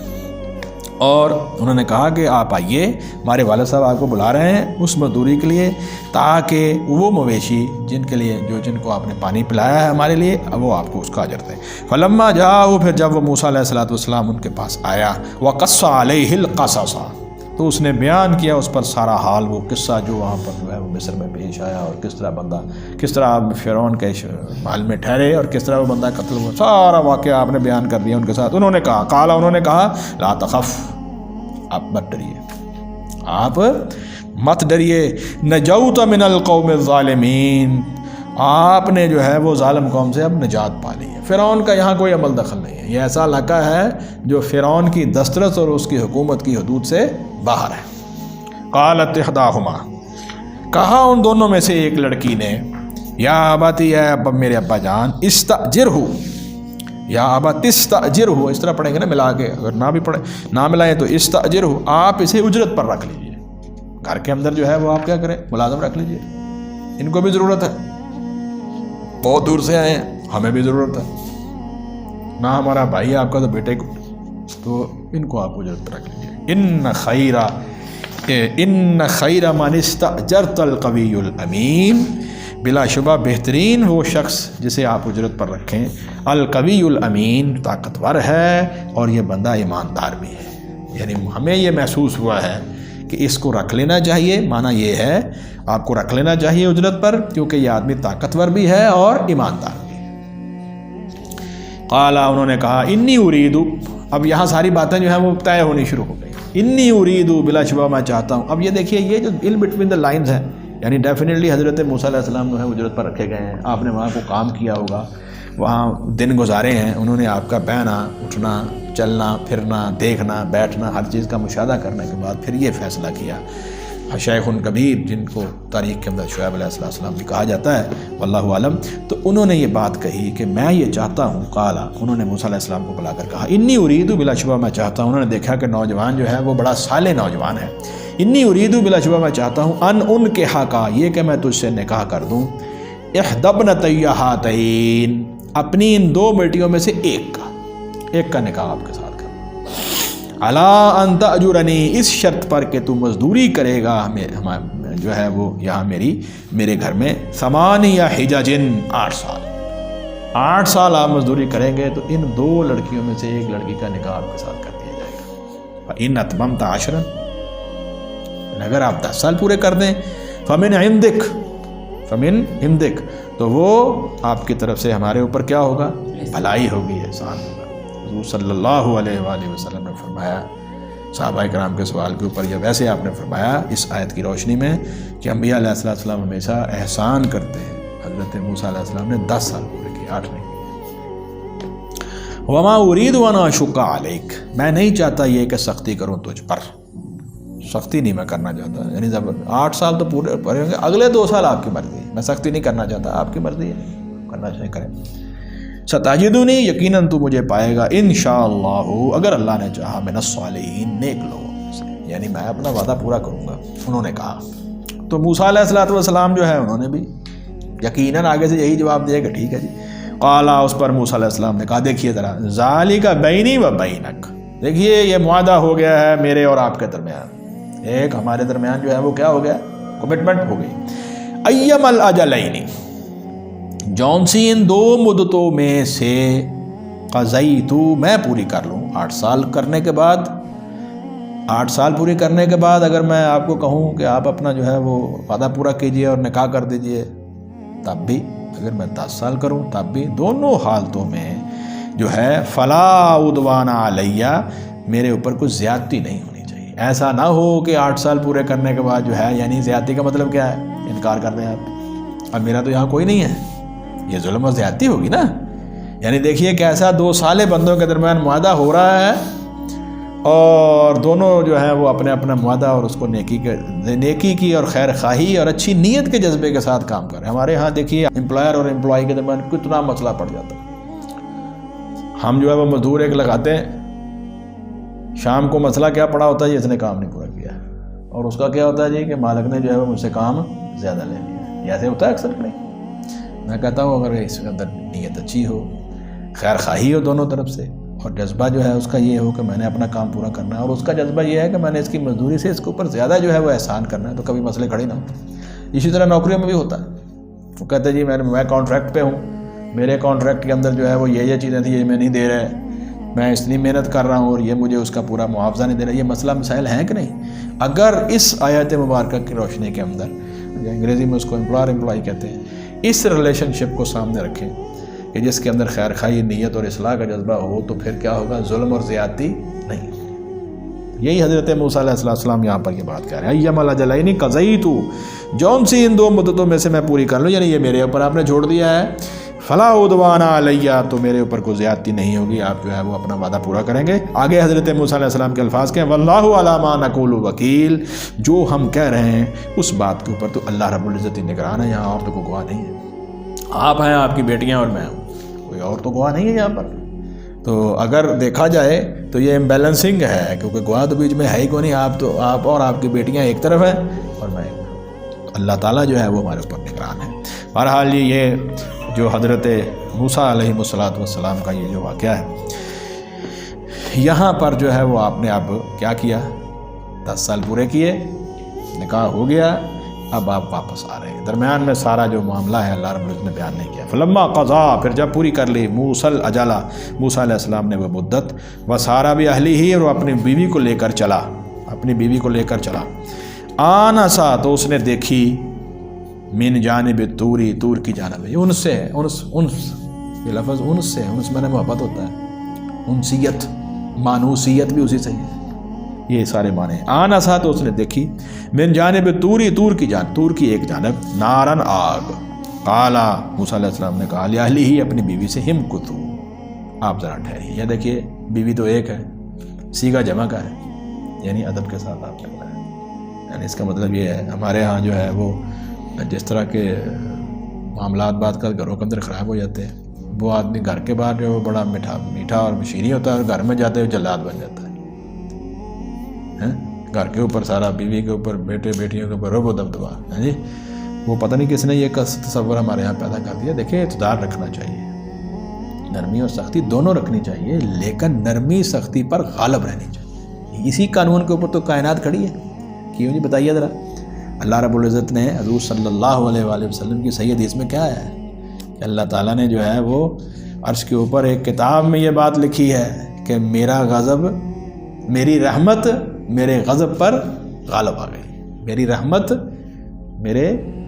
اور انہوں نے کہا کہ آپ آئیے, ہمارے والد صاحب آپ کو بلا رہے ہیں اس مزدوری کے لیے, تاکہ وہ مویشی جن کو آپ نے پانی پلایا ہے ہمارے لیے, وہ آپ کو اس کا اجر دیں. فلما جاء, پھر جب وہ موسیٰ علیہ الصلوۃ والسلام ان کے پاس آیا, وقص علیہ القصص, تو اس نے بیان کیا اس پر سارا حال, وہ قصہ جو وہاں پر جو ہے وہ مصر میں پیش آیا, اور کس طرح فرعون کے محل میں ٹھہرے اور کس طرح وہ بندہ قتل ہوا, سارا واقعہ آپ نے بیان کر دیا ان کے ساتھ. انہوں نے کہا لا تخف, آپ مت ڈریے, آپ مت ڈریے, نجوت من القوم الظالمین, آپ نے جو ہے وہ ظالم قوم سے اب نجات پا لی ہے. فرعون کا یہاں کوئی عمل دخل نہیں ہے, یہ ایسا علاقہ ہے جو فرعون کی دسترس اور اس کی حکومت کی حدود سے باہر ہے. قالت احداہما, کہا ان دونوں میں سے ایک لڑکی نے, یا اباتی, ہے اب میرے ابا جان, استاجرہ, یا ابا تستاجرہ, اس طرح پڑھیں گے نا ملا کے, اگر نہ بھی پڑھیں نہ ملائیں تو استاجرہ, آپ اسے اجرت پر رکھ لیجئے. گھر کے اندر جو ہے وہ آپ کیا کریں, ملازم رکھ لیجئے, ان کو بھی ضرورت ہے, بہت دور سے آئے ہیں, ہمیں بھی ضرورت ہے, نہ ہمارا بھائی آپ کا تو بیٹے کو, تو ان کو آپ اجرت پر رکھ لیجئے. ان خیر من استاجرت القوی الامین, بلا شبہ بہترین وہ شخص جسے آپ اجرت پر رکھیں, القوی الامین, طاقتور ہے اور یہ بندہ ایماندار بھی ہے. یعنی ہمیں یہ محسوس ہوا ہے کہ اس کو رکھ لینا چاہیے, معنی یہ ہے آپ کو رکھ لینا چاہیے اجرت پر, کیونکہ یہ آدمی طاقتور بھی ہے اور ایماندار بھی ہے. قالا, انہوں نے کہا, انی اریدو, اب یہاں ساری باتیں جو ہیں وہ طے ہونی شروع ہو گئی. انی اریدو, بلا شبہ میں چاہتا ہوں. اب یہ دیکھیے یہ جو ان بٹوین دا لائنز ہیں, یعنی ڈیفینیٹلی حضرت موسیٰ علیہ السلام جو ہے اجرت پر رکھے گئے ہیں, آپ نے وہاں کو کام کیا ہوگا, وہاں دن گزارے ہیں, انہوں نے آپ کا بہنا, اٹھنا, چلنا, پھرنا, دیکھنا, بیٹھنا, ہر چیز کا مشاہدہ کرنے کے بعد پھر یہ فیصلہ کیا. شیخ کبیر, جن کو تاریخ کے اندر شعیب علیہ السلام بھی کہا جاتا ہے, واللہ عالم, تو انہوں نے یہ بات کہی کہ میں یہ چاہتا ہوں. قالا, انہوں نے موسیٰ علیہ السلام کو بلا کر کہا, انی اریدو, بلا شبہ میں چاہتا ہوں. انہوں نے دیکھا کہ نوجوان جو ہے وہ بڑا صالح نوجوان ہے. انی اریدو, بلا شبہ میں چاہتا ہوں, ان کے حقا, یہ کہ میں تجھ سے نکاح کر دوں, احدی ابنتی ہاتین, اپنی ان 2 بیٹیوں میں سے ایک کا نکاح آپ کے ساتھ کر, الا ان تاجرنی, اس شرط پر کہ تو مزدوری کرے گا جو ہے وہ یہاں میرے گھر میں, 8 حجج, 8 سال آپ مزدوری کریں گے تو ان 2 لڑکیوں میں سے ایک لڑکی کا نکاح آپ کے ساتھ کر دیا جائے گا. فإن اتممت 10, اگر آپ 10 سال پورے کر دیں, فمن عندک, تو وہ آپ کی طرف سے ہمارے اوپر کیا ہوگا, بھلائی ہوگی, احسان ہوگا. حضور صلی اللہ علیہ وآلہ وسلم نے فرمایا صحابہ کرام کے سوال کے اوپر, یا ویسے آپ نے فرمایا اس آیت کی روشنی میں کہ انبیاء علیہ السلام ہمیشہ احسان کرتے ہیں. حضرت موسیٰ علیہ السلام نے 10 سال پورے کیے, 8 نہیں. وما اريد ان اشق عليك, میں نہیں چاہتا یہ کہ سختی کروں تجھ پر, سختی نہیں میں کرنا چاہتا. یعنی 8 سال تو پورے ہوں گے, اگلے 2 سال آپ کی مرضی ہے, میں سختی نہیں کرنا چاہتا, آپ کی مرضی ہے, کرنا چاہے کریں. ستاجدونی, یقیناً تو مجھے پائے گا, انشاءاللہ, اگر اللہ نے چاہا, من الصالحین, نیک لوگوں میں سے, یعنی میں اپنا وعدہ پورا کروں گا. انہوں نے کہا, تو موسیٰ علیہ السلام جو ہے انہوں نے بھی یقیناً آگے سے یہی جواب دیا کہ ٹھیک ہے جی. قالا, اس پر موسیٰ علیہ السلام نے کہا, دیکھیے ذرا, ذالک بینی و بینک, دیکھیے یہ معاہدہ ہو گیا ہے میرے اور آپ کے درمیان, ایک ہمارے درمیان جو ہے وہ کیا ہو گیا، کمٹمنٹ ہو گئی. ایم الاجلین، جون سی ان دو مدتوں میں سے قضیتو میں پوری کر لوں. 8 سال کرنے کے بعد، 8 سال پوری کرنے کے بعد اگر میں آپ کو کہوں کہ آپ اپنا جو ہے وہ وعدہ پورا کیجئے اور نکاح کر دیجئے تب بھی، اگر میں 10 سال کروں تب بھی، دونوں حالتوں میں جو ہے فلا عدوان علیہ، میرے اوپر کوئی زیادتی نہیں ہونی چاہیے. ایسا نہ ہو کہ 8 سال پورے کرنے کے بعد جو ہے، یعنی زیادتی کا مطلب کیا ہے، انکار کر دیں آپ، اب میرا تو یہاں کوئی نہیں ہے، یہ ظلم اور زیادتی ہوگی نا. یعنی دیکھیے کیسا 2 سالے بندوں کے درمیان معاہدہ ہو رہا ہے اور دونوں جو ہے وہ اپنے اپنا معاہدہ اور اس کو نیکی کی اور خیر خواہی اور اچھی نیت کے جذبے کے ساتھ کام کر رہے ہیں. ہمارے ہاں دیکھیے امپلائر اور امپلائی کے درمیان کتنا مسئلہ پڑ جاتا ہے. ہم جو ہے وہ مزدور ایک لگاتے ہیں، شام کو مسئلہ کیا پڑا ہوتا ہے، جی اس نے کام نہیں پورا کیا، اور اس کا کیا ہوتا ہے جی کہ مالک نے جو ہے وہ مجھ سے کام زیادہ لے لیا. ایسے ہوتا ہے اکثر نہیں. میں کہتا ہوں اگر اس کے اندر نیت اچھی ہو، خیر خواہی ہو دونوں طرف سے، اور جذبہ جو ہے اس کا یہ ہو کہ میں نے اپنا کام پورا کرنا ہے، اور اس کا جذبہ یہ ہے کہ میں نے اس کی مزدوری سے اس کے اوپر زیادہ جو ہے وہ احسان کرنا ہے، تو کبھی مسئلے کھڑے نہ ہوتے. اسی طرح نوکریوں میں بھی ہوتا ہے. وہ کہتے ہیں جی میں کانٹریکٹ پہ ہوں، میرے کانٹریکٹ کے اندر جو ہے وہ یہ چیزیں تھیں، یہ میں نہیں دے رہے، میں اتنی محنت کر رہا ہوں اور یہ مجھے اس کا پورا معاوضہ نہیں دے رہا. یہ مسئلہ مسائل ہیں کہ نہیں؟ اگر اس آیت مبارکہ کی روشنی کے اندر، انگریزی میں اس کو امپلائر امپلائی کہتے ہیں، اس ریلیشن شپ کو سامنے رکھیں کہ جس کے اندر خیر خواہی، نیت اور اصلاح کا جذبہ ہو، تو پھر کیا ہوگا، ظلم اور زیادتی نہیں. یہی حضرت موسیٰ علیہ السلام یہاں پر یہ بات کہہ رہے ہیں. ایم الاجلین قضیت، جون سی ان 2 مدتوں میں سے میں پوری کر لوں، یعنی یہ میرے اوپر آپ نے چھوڑ دیا ہے، فلا عدوان علیہ، تو میرے اوپر کوئی زیادتی نہیں ہوگی، آپ جو ہے وہ اپنا وعدہ پورا کریں گے. آگے حضرت موسیٰ علیہ السلام کے الفاظ کے واللہ علی ما نقول وکیل، جو ہم کہہ رہے ہیں اس بات کے اوپر تو اللہ رب العزت نگران ہے. یہاں اور تو کوئی گواہ نہیں ہے، آپ ہیں، آپ کی بیٹیاں اور میں ہوں، کوئی اور تو گواہ نہیں ہے یہاں پر. تو اگر دیکھا جائے تو یہ امبیلنسنگ ہے، کیونکہ گواہ تو بیچ میں ہے ہی کوئی نہیں. آپ اور آپ کی بیٹیاں ایک طرف ہیں اور میں ایک طرف. اللہ تعالیٰ جو ہے وہ ہمارے اوپر نگران ہے. بہرحال یہ جو حضرت موسیٰ علیہ السلام کا یہ جو واقعہ ہے، یہاں پر جو ہے وہ آپ نے اب کیا کیا، 10 سال پورے کیے، نکاح ہو گیا، اب آپ واپس آ رہے ہیں. درمیان میں سارا جو معاملہ ہے اللہ رب العزت نے بیان نہیں کیا. فلما قضا، پھر جب پوری کر لی، موسیٰ الاجلا، موسیٰ علیہ السلام نے وہ مدت، وسارا باہلہ، اور وہ اپنی بیوی کو لے کر چلا، اپنی بیوی کو لے کر چلا. آنسا، تو اس نے دیکھی، من جانب توری، طور کی جانب. یہ انس سے ہے، انس یہ لفظ انس سے ہے. انس میں نے محبت ہوتا ہے، انسیت، مانوسیت بھی اسی سے ہے، یہ سارے معنی ہیں. آنسا، تو اس نے دیکھی، من جانب توری، طور کی ایک جانب، نارن، آگ. قالا، موسیٰ علیہ السلام نے کہا، لاہلی ہی، اپنی بیوی سے، ہم کتو، آپ ذرا ٹھہریے. یہ دیکھیے بیوی تو ایک ہے، سیگا جمع کا ہے، یعنی ادب کے ساتھ آپ نے بتایا. یعنی اس کا مطلب یہ ہے، ہمارے ہاں جو ہے وہ جس طرح کے معاملات بعد کا گھروں کے اندر خراب ہو جاتے ہیں، وہ آدمی گھر کے باہر جو ہے وہ بڑا میٹھا اور شیریں ہوتا ہے، اور گھر میں جاتے ہوئے جلاد بن جاتا ہے. گھر کے اوپر سارا، بیوی کے اوپر، بیٹے بیٹیوں کے اوپر رعب و دبدبا. جی وہ پتہ نہیں کس نے یہ تصور ہمارے یہاں پیدا کر دیا. دیکھیں اقتدار رکھنا چاہیے، نرمی اور سختی دونوں رکھنی چاہیے، لیکن نرمی سختی پر غالب رہنی چاہیے. اسی قانون کے اوپر تو کائنات کھڑی ہے. کیوں جی بتائیے ذرا. اللہ رب العزت نے حضور صلی اللہ علیہ وآلہ وسلم کی صحیح حدیث میں کیا ہے کہ اللہ تعالیٰ نے جو ہے وہ عرش کے اوپر ایک کتاب میں یہ بات لکھی ہے کہ میرا غضب، میری رحمت میرے غضب پر غالب آ گئی. میری رحمت میرے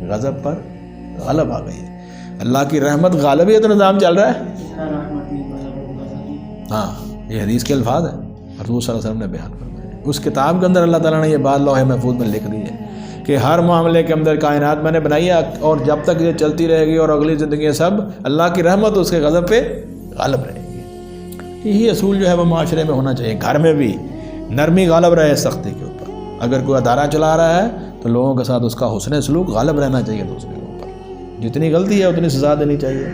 غضب پر غالب آ گئی. اللہ کی رحمت غالب ہے تو نظام چل رہا ہے. ہاں یہ حدیث کے الفاظ ہیں، حضور صلی اللہ علیہ وسلم نے بیان فرمایا. اس کتاب کے اندر اللہ تعالیٰ نے یہ بات لوح محفوظ میں لکھ دی ہے کہ ہر معاملے کے اندر کائنات میں نے بنائی ہے، اور جب تک یہ چلتی رہے گی اور اگلی زندگی سب اللہ کی رحمت اس کے غضب پہ غالب رہے گی. یہی اصول جو ہے وہ معاشرے میں ہونا چاہیے. گھر میں بھی نرمی غالب رہے سختی کے اوپر. اگر کوئی ادارہ چلا رہا ہے تو لوگوں کے ساتھ اس کا حسن سلوک غالب رہنا چاہیے دوسرے کے اوپر. جتنی غلطی ہے اتنی سزا دینی چاہیے،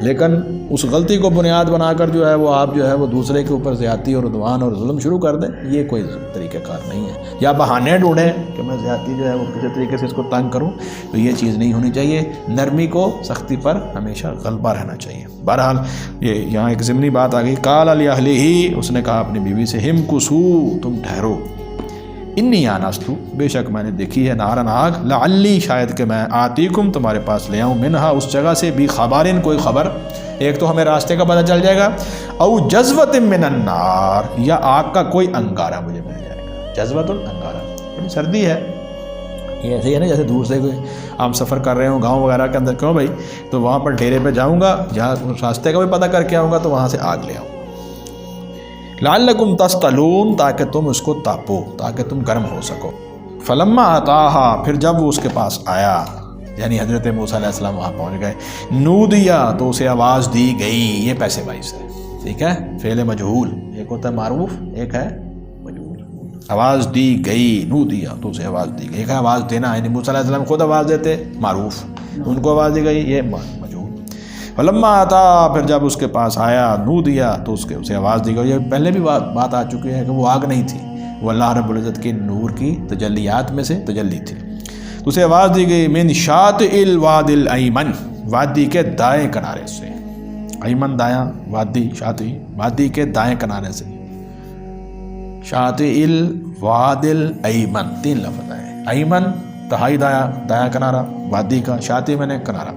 لیکن اس غلطی کو بنیاد بنا کر جو ہے وہ آپ جو ہے وہ دوسرے کے اوپر زیادتی اور عدوان اور ظلم شروع کر دیں، یہ کوئی طریقہ کار نہیں ہے. یا بہانے ڈھونڈیں کہ میں زیادتی جو ہے وہ کسی طریقے سے اس کو تنگ کروں، تو یہ چیز نہیں ہونی چاہیے. نرمی کو سختی پر ہمیشہ غلبہ رہنا چاہیے. بہرحال یہ یہاں ایک ضمنی بات آ گئی. قال لاہلہ، اس نے کہا اپنی بیوی سے، ہم کسو، تم ٹھہرو. انی آنستو، بے شک میں نے دیکھی ہے، نارن آگ، لعلی شاید کہ میں، آتیکم تمہارے پاس لے آؤں، منہا اس جگہ سے، بھی خبرن کوئی خبر، ایک تو ہمیں راستے کا پتہ چل جائے گا، او جذوۃ من النار، یا آگ کا کوئی انگارہ مجھے مل جائے گا، جذوۃ انگارہ، سردی ہے، یہ ایسے ہی ہے نا جیسے دور سے کوئی ہم سفر کر رہے ہوں گاؤں وغیرہ کے اندر، کیوں بھائی، تو وہاں پر ڈیرے پہ جاؤں گا، جہاں راستے کا بھی پتہ کر کے آؤں گا تو وہاں سے آگ لے آؤں، لعلکم تصطلون، تاکہ تم اس کو تاپو، تاکہ تم گرم ہو سکو، فلما آتاہا، پھر جب وہ اس کے پاس آیا، یعنی حضرت موسیٰ علیہ السلام وہاں پہنچ گئے، نودیا، تو اسے آواز دی گئی، یہ پیسے باعث ہے، ٹھیک ہے، فعل مجہول، ایک ہوتا ہے معروف، ایک ہے مجہول، آواز دی گئی، نودیا، تو اسے آواز دی گئی، ایک ہے آواز دینا، یعنی موسیٰ علیہ السلام خود آواز دیتے، معروف، ان کو آواز دی گئی، یہ مجہول، فلما آتا، پھر جب اس کے پاس آیا، نودیا، تو اسے آواز دی گئی، یہ پہلے بھی بات آ چکی ہے کہ وہ آگ نہیں تھی، وہ اللہ رب العزت کے نور کی تجلیات میں سے تجلی تھی، تو اسے آواز دی گئی، من شاطئ الواد الایمن، وادی کے دائیں کنارے سے، ایمن دایاں، وادی شاطئ، وادی کے دائیں کنارے سے، شاطئ الواد الایمن، 3 لفظ ہیں، ایمن تہائی دایاں کنارہ وادی کا، شاطئ میں نے کنارہ،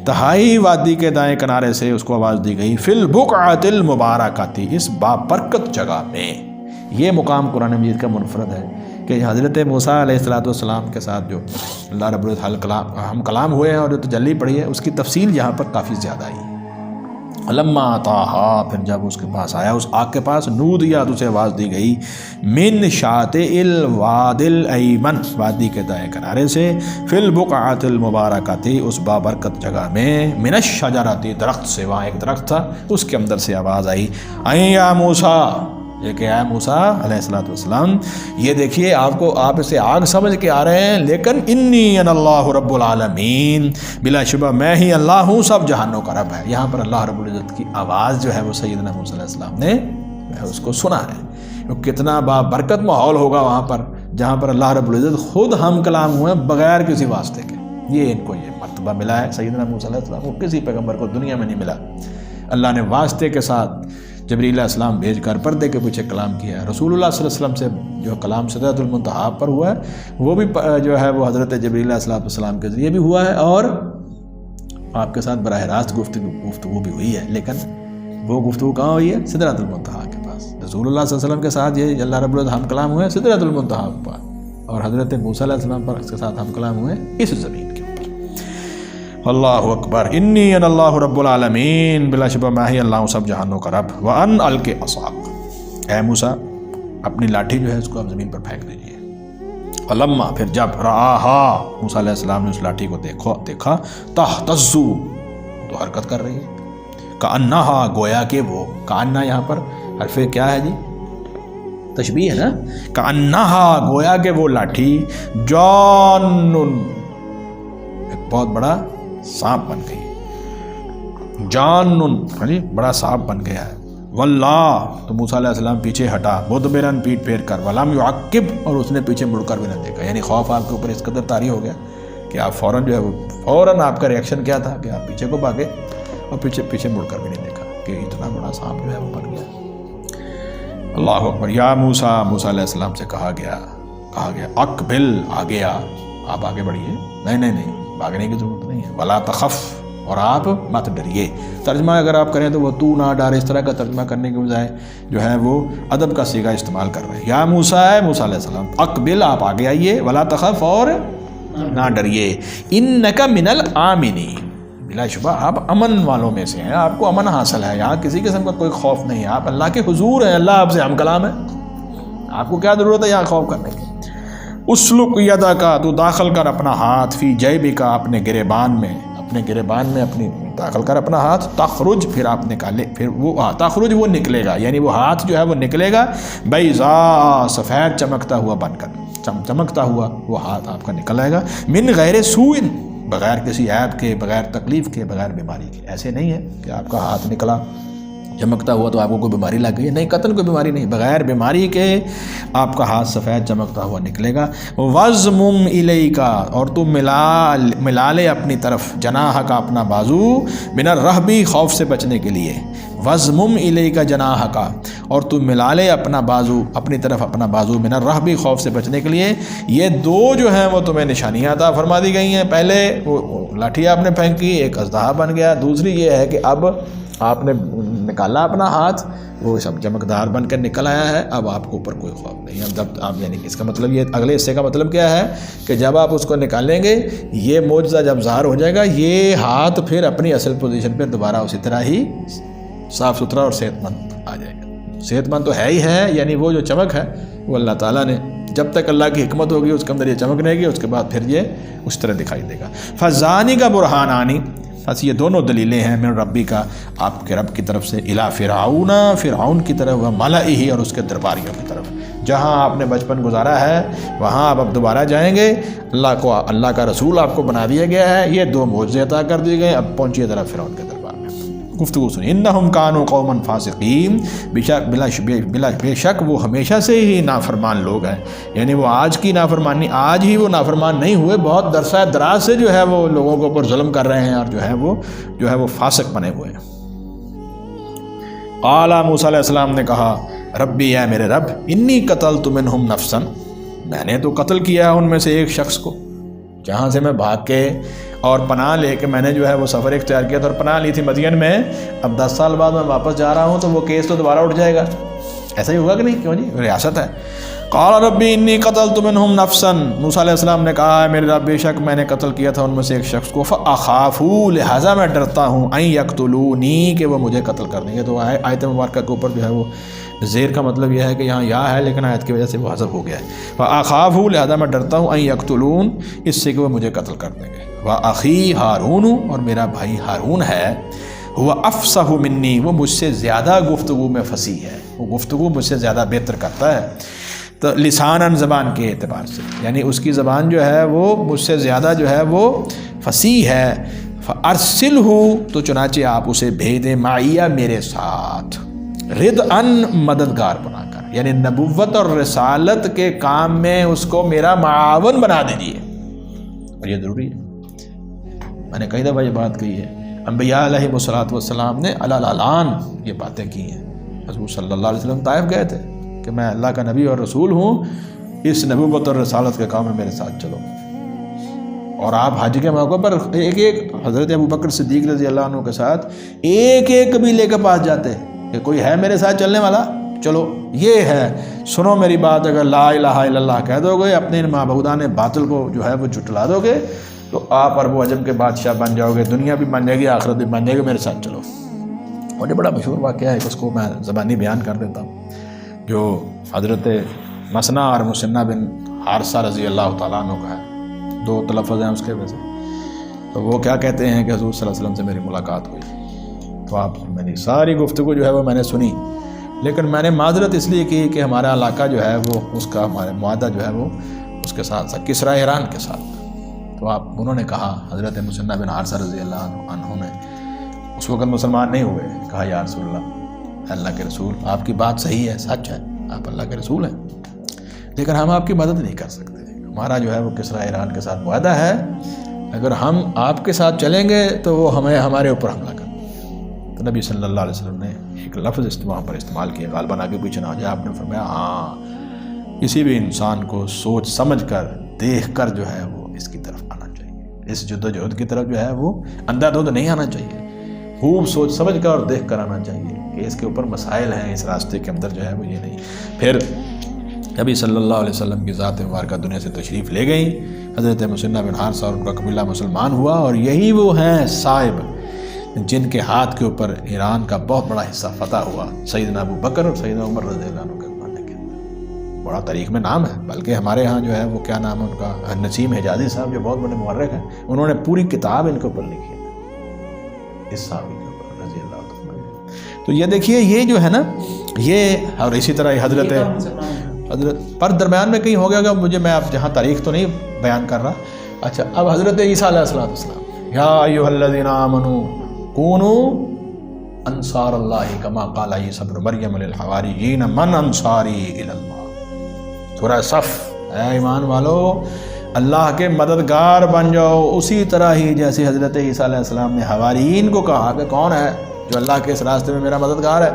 تہائی وادی کے دائیں کنارے سے اس کو آواز دی گئی، فی البقعۃ المبارکۃ، اس بابرکت جگہ میں، یہ مقام قرآن مجید کا منفرد ہے کہ حضرت موسیٰ علیہ السلام کے ساتھ جو اللہ رب العزت ہم کلام ہوئے ہیں اور جو تجلی پڑھی ہے، اس کی تفصیل یہاں پر کافی زیادہ آئی ہے، لما آتاہا، پھر جب اس کے پاس آیا، اس آگ کے پاس، نودیا، تو اسے آواز دی گئی، من شاطئ الواد الایمن، وادی کے دائیں کنارے سے، فی البقعۃ المبارکۃ، اس بابرکت جگہ میں، من الشجرۃ، درخت سے، وہاں ایک درخت تھا، اس کے اندر سے آواز آئی، اے یا موسیٰ، یہ کہ اے موسیٰ علیہ السلام، یہ دیکھیے آپ اسے آگ سمجھ کے آ رہے ہیں، لیکن انی انا اللہ رب العالمین، بلا شبہ میں ہی اللہ ہوں، سب جہانوں کا رب ہے، یہاں پر اللہ رب العزت کی آواز جو ہے وہ سیدنا موسیٰ علیہ السلام نے اس کو سنا ہے، کتنا بابرکت ماحول ہوگا وہاں پر، جہاں پر اللہ رب العزت خود ہم کلام ہوئے بغیر کسی واسطے کے، یہ ان کو یہ مرتبہ ملا ہے، سیدنا موسیٰ علیہ السلام کو کسی پیغمبر کو دنیا میں نہیں ملا، اللہ نے واسطے کے ساتھ جبریل علیہ السلام بھیج کر پردے کے پیچھے کلام کیا ہے، رسول اللہ صلی اللہ علیہ وسلم سے جو کلام سدرۃ المنتہا پر ہوا ہے، وہ بھی جو ہے وہ حضرت جبریل علیہ السلام کے ذریعے بھی ہوا ہے، اور آپ کے ساتھ براہ راست گفتگو بھی ہوئی ہے، لیکن وہ گفتگو کہاں ہوئی ہے؟ سدرۃ المنتہا کے پاس، رسول اللہ صلی اللہ علیہ وسلم کے ساتھ یہ اللہ رب العزت ہم کلام ہوئے سدرۃ المنتہا پر، اور حضرت موسیٰ علیہ السلام پر اس کے ساتھ ہم کلام ہوئے اس زمین کے اوپر۔ اللہ اکبر، انی انا اللہ رب العالمین، بلا شبہ میں ہی اللہ ہوں، سب جہانوں کا رب، وان الق عصاک، اے موسیٰ اپنی لاٹھی جو ہے اس کو آپ زمین پر پھینک دیجیے، فلما، پھر جب، رآہا، موسیٰ علیہ السلام نے اس لاٹھی کو دیکھا، تہتز، تو حرکت کر رہی ہے، کأنہا، گویا کہ وہ، کأنہ یہاں پر حرف کیا ہے جی؟ تشبیہ ہے نا، کأنہا، گویا کہ وہ لاٹھی، جان، ایک بہت بڑا سانپ بن گئی، جانن، بڑا سانپ بن گیا ہے، واللہ، تو موسیٰ علیہ السلام پیچھے ہٹا، مدبرن، پیٹ پھیر کر، ولم یعقب، اور اس نے پیچھے مڑ کر بھی نہ دیکھا، یعنی خوف آپ کے اوپر اس قدر طاری ہو گیا کہ آپ فوراً جو ہے وہ فوراً آپ کا ریئیکشن کیا تھا کہ آپ پیچھے کو بھاگے اور پیچھے مڑ کر بھی نہیں دیکھا کہ اتنا بڑا سانپ جو ہے وہ بن گیا۔ اللہ اکبر، یا موسیٰ، موسیٰ علیہ السلام سے کہا گیا اقبل، آگے آپ آگے بڑھیے، نہیں بھاگنے کی ضرورت نہیں ہے، ولا تخف، اور آپ مت ڈریے، ترجمہ اگر آپ کریں تو وہ تو نہ ڈر، اس طرح کا ترجمہ کرنے کے بجائے جو ہے وہ ادب کا صیغہ استعمال کر رہے ہیں، یا موسیٰ، ہے موسیٰ علیہ السلام، اقبل، آپ آگے آئیے، ولا تخف، اور نہ ڈریے، انک من الآمنین، بلا شبہ آپ امن والوں میں سے ہیں، آپ کو امن حاصل ہے، یہاں کسی قسم کا کوئی خوف نہیں ہے، آپ اللہ کے حضور ہیں، اللہ آپ سے ہم کلام ہے، آپ کو کیا ضرورت ہے یہاں خوف کرنے کی۔ اسلک یدک، تو داخل کر اپنا ہاتھ، فی جیبک، اپنے گریبان میں اپنی داخل کر اپنا ہاتھ، تخرج، پھر آپ نکالے، پھر وہ تخرج، وہ نکلے گا، یعنی وہ ہاتھ جو ہے وہ نکلے گا، بیضاء، سفید چمکتا ہوا بن کر، چمکتا ہوا وہ ہاتھ آپ کا نکل آئے گا، من غیر سوء، بغیر کسی عیب کے، بغیر تکلیف کے، بغیر بیماری کے، ایسے نہیں ہے کہ آپ کا ہاتھ نکلا چمکتا ہوا تو آپ کو کوئی بیماری لگ گئی ہے؟ نہیں، قطن کوئی بیماری نہیں، بغیر بیماری کے آپ کا ہاتھ سفید چمکتا ہوا نکلے گا۔ وَضْمُمْ إِلَيْكَ، اور تو ملا لے اپنی طرف، جناح کا اپنا بازو، من الرہب، خوف سے بچنے کے لیے، وَضْمُمْ إِلَيْكَ جَنَاحَكَ، اور تو ملا لے اپنا بازو اپنی طرف، اپنا بازو، من الرہب، خوف سے بچنے کے لیے۔ یہ دو جو ہیں وہ تمہیں نشانیاں عطا فرما دی گئی ہیں، پہلے وہ لاٹھی آپ نے پھینکی، ایک اژدہا بن گیا، دوسری یہ ہے کہ اب آپ نے نکالا اپنا ہاتھ، وہ سب چمکدار بن کر نکل آیا ہے، اب آپ کو اوپر کوئی خوف نہیں ہے۔ جب آپ یعنی اس کا مطلب یہ اگلے حصے کا مطلب کیا ہے کہ جب آپ اس کو نکالیں گے، یہ معجزہ جب ظاہر ہو جائے گا، یہ ہاتھ پھر اپنی اصل پوزیشن پہ دوبارہ اسی طرح ہی صاف ستھرا اور صحت مند آ جائے گا۔ صحت مند تو ہے ہی ہے، یعنی وہ جو چمک ہے وہ اللہ تعالیٰ نے، جب تک اللہ کی حکمت ہوگی اس کے اندر یہ چمک رہے گی، اس کے بعد پھر یہ اس طرح دکھائی دے گا۔ فَذَانِكَ بُرْهَانَانِ، بس یہ دونوں دلیلیں ہیں من ربی کا، آپ کے رب کی طرف سے، الی فرعون، فرعون کی طرف، و ملئہ، اور اس کے درباریوں کی طرف۔ جہاں آپ نے بچپن گزارا ہے وہاں آپ اب دوبارہ جائیں گے، اللہ کا رسول آپ کو بنا دیا گیا ہے، یہ دو معجزے عطا کر دیے گئے، اب پہنچیے ذرا فرعون کے دربار میں، گفتگو سنیں۔ انہم کانوا قوما فاسقین، بے شک وہ ہمیشہ سے ہی نافرمان لوگ ہیں، یعنی وہ آج کی نافرمانی، آج ہی وہ نافرمان نہیں ہوئے، بہت درسہ دراز سے جو ہے وہ لوگوں کے اوپر ظلم کر رہے ہیں، اور جو ہے وہ فاسق بنے ہوئے ہیں۔ قال موسیٰ علیہ السلام نے کہا، ربی، اے میرے رب، انی قتلت منہم نفسا، میں نے تو قتل کیا ان میں سے ایک شخص کو، جہاں سے میں بھاگ کے اور پناہ لے کے میں نے جو ہے وہ سفر اختیار کیا تھا اور پناہ لی تھی مدین میں، اب 10 سال بعد میں واپس جا رہا ہوں تو وہ کیس تو دوبارہ اٹھ جائے گا، ایسا ہی ہوگا کہ نہیں؟ کیوں جی، ریاست ہے۔ قال ربی انی قتلت منہم نفسا، موسیٰ علیہ السلام نے کہا، میرے رب، بے شک میں نے قتل کیا تھا ان میں سے ایک شخص کو، فاخاف، لہٰذا میں ڈرتا ہوں، ان یقتلونی، کہ وہ مجھے قتل کر دیں گے۔ تو آیت مبارکہ کے اوپر جو ہے وہ زیر کا مطلب یہ ہے کہ یہاں یا ہے، لیکن آیت کی وجہ سے وہ حذف ہو گیا ہے۔ فاخاف، لہٰذا میں ڈرتا ہوں، ان یقتلون، اس سے کہ وہ مجھے قتل کر دیں گے۔ واخی ہارون، اور میرا بھائی ہارون ہے، وہ افصح منی، وہ مجھ سے زیادہ گفتگو میں فصیح ہے، وہ گفتگو مجھ سے زیادہ بہتر کرتا ہے، تو لساناً، زبان کے اعتبار سے، یعنی اس کی زبان جو ہے وہ مجھ سے زیادہ جو ہے وہ فصیح ہے۔ فارسلہ، تو چنانچہ آپ اسے بھیجیں، معیہ، میرے ساتھ، ردءً، مددگار بنا کر، یعنی نبوت اور رسالت کے کام میں اس کو میرا معاون بنا دیجیے، اور یہ ضروری ہے۔ میں نے کئی دفعہ یہ بات کہی ہے، انبیاء علیہ السلام نے العلان یہ باتیں کی ہیں۔ حضور صلی اللہ علیہ وسلم طائف گئے تھے کہ میں اللہ کا نبی اور رسول ہوں، اس نبوت اور رسالت کے کام میں میرے ساتھ چلو، اور آپ حج کے موقع پر ایک حضرت ابوبکر صدیق رضی اللہ عنہ کے ساتھ ایک قبیلے کے پاس جاتے کہ کوئی ہے میرے ساتھ چلنے والا، چلو یہ ہے، سنو میری بات، اگر لا الہ الا اللہ کہہ دو گے، اپنے ان معبودان باطل کو جو ہے وہ جھٹلا دو گے، تو آپ عرب و عجم کے بادشاہ بن جاؤ گے، دنیا بھی بن جائے گی، آخرت بھی بن جائے گی، میرے ساتھ چلو۔ اور یہ بڑا مشہور واقعہ ہے، اس کو میں زبانی بیان کر دیتا ہوں، جو حضرت مسنا اور مسنہ بن حارثہ رضی اللہ تعالیٰ عنہ کا ہے، 2 تلفظ ہیں اس کے وجہ، تو وہ کیا کہتے ہیں کہ حضور صلی اللہ علیہ وسلم سے میری ملاقات ہوئی، تو آپ میری ساری گفتگو جو ہے وہ میں نے سنی، لیکن میں نے معذرت اس لیے کی کہ ہمارا علاقہ جو ہے وہ اس کا ہمارا معاہدہ جو ہے وہ اس کے ساتھ تھا، کسریٰ ایران کے ساتھ۔ تو انہوں نے کہا، حضرت مسنہ بن حارثہ رضی اللہ عنہ نے، اس وقت مسلمان نہیں ہوئے، کہا یا رسول اللہ کے رسول، آپ کی بات صحیح ہے، سچ ہے، آپ اللہ کے رسول ہیں، لیکن ہم آپ کی مدد نہیں کر سکتے، ہمارا جو ہے وہ کسریٰ ایران کے ساتھ معاہدہ ہے، اگر ہم آپ کے ساتھ چلیں گے تو وہ ہمارے اوپر حملہ کریں۔ تو نبی صلی اللہ علیہ وسلم نے ایک لفظ وہاں پر استعمال کیا، غالباً آگے پیچھے نہ ہو جائے، آپ نے فرمایا، ہاں، کسی بھی انسان کو سوچ سمجھ کر، دیکھ کر جو ہے وہ اس کی طرف آنا چاہیے، اس جدوجہد کی طرف جو ہے وہ اندھا دھند نہیں آنا چاہیے، خوب سوچ سمجھ کر اور دیکھ کر آنا چاہیے کہ اس کے اوپر مسائل ہیں، اس راستے کے اندر جو ہے وہ یہ نہیں۔ پھر نبی صلی اللہ علیہ وسلم کی ذات مبارکہ دنیا سے تشریف لے گئیں، حضرت مسنہ بن حارثہ اور ان کا قبیلہ مسلمان ہوا، اور یہی وہ ہیں صاحب جن کے ہاتھ کے اوپر ایران کا بہت بڑا حصہ فتح ہوا، سیدنا ابو بکر اور سیدنا عمر رضی اللہ عنہ کے زمانے کے اندر، بڑا تاریخ میں نام ہے، بلکہ ہمارے ہاں جو ہے وہ کیا نام ہے ان کا، نسیم حجازی صاحب جو بہت بڑے مورخ ہیں، انہوں نے پوری کتاب ان کے اوپر لکھی ہے، اس صحابی کے اوپر رضی اللہ عنہ۔ تو یہ دیکھیے، یہ جو ہے نا، یہ اور اسی طرح حضرت پر درمیان میں کہیں ہو گیا کہ مجھے، میں اب جہاں تاریخ تو نہیں بیان کر رہا، اچھا، اب حضرت عیسیٰ علیہ السلام، یا ایھا الذین آمنوا کونوا انصار اللہ کما قال عیسی ابن مریم للحواریین من انصاری الی اللہ۔ سورہ صف، اے ایمان والو اللہ کے مددگار بن جاؤ اسی طرح ہی جیسے حضرت عیسیٰ علیہ السلام نے حواریین کو کہا کہ کون ہے جو اللہ کے اس راستے میں میرا مددگار ہے؟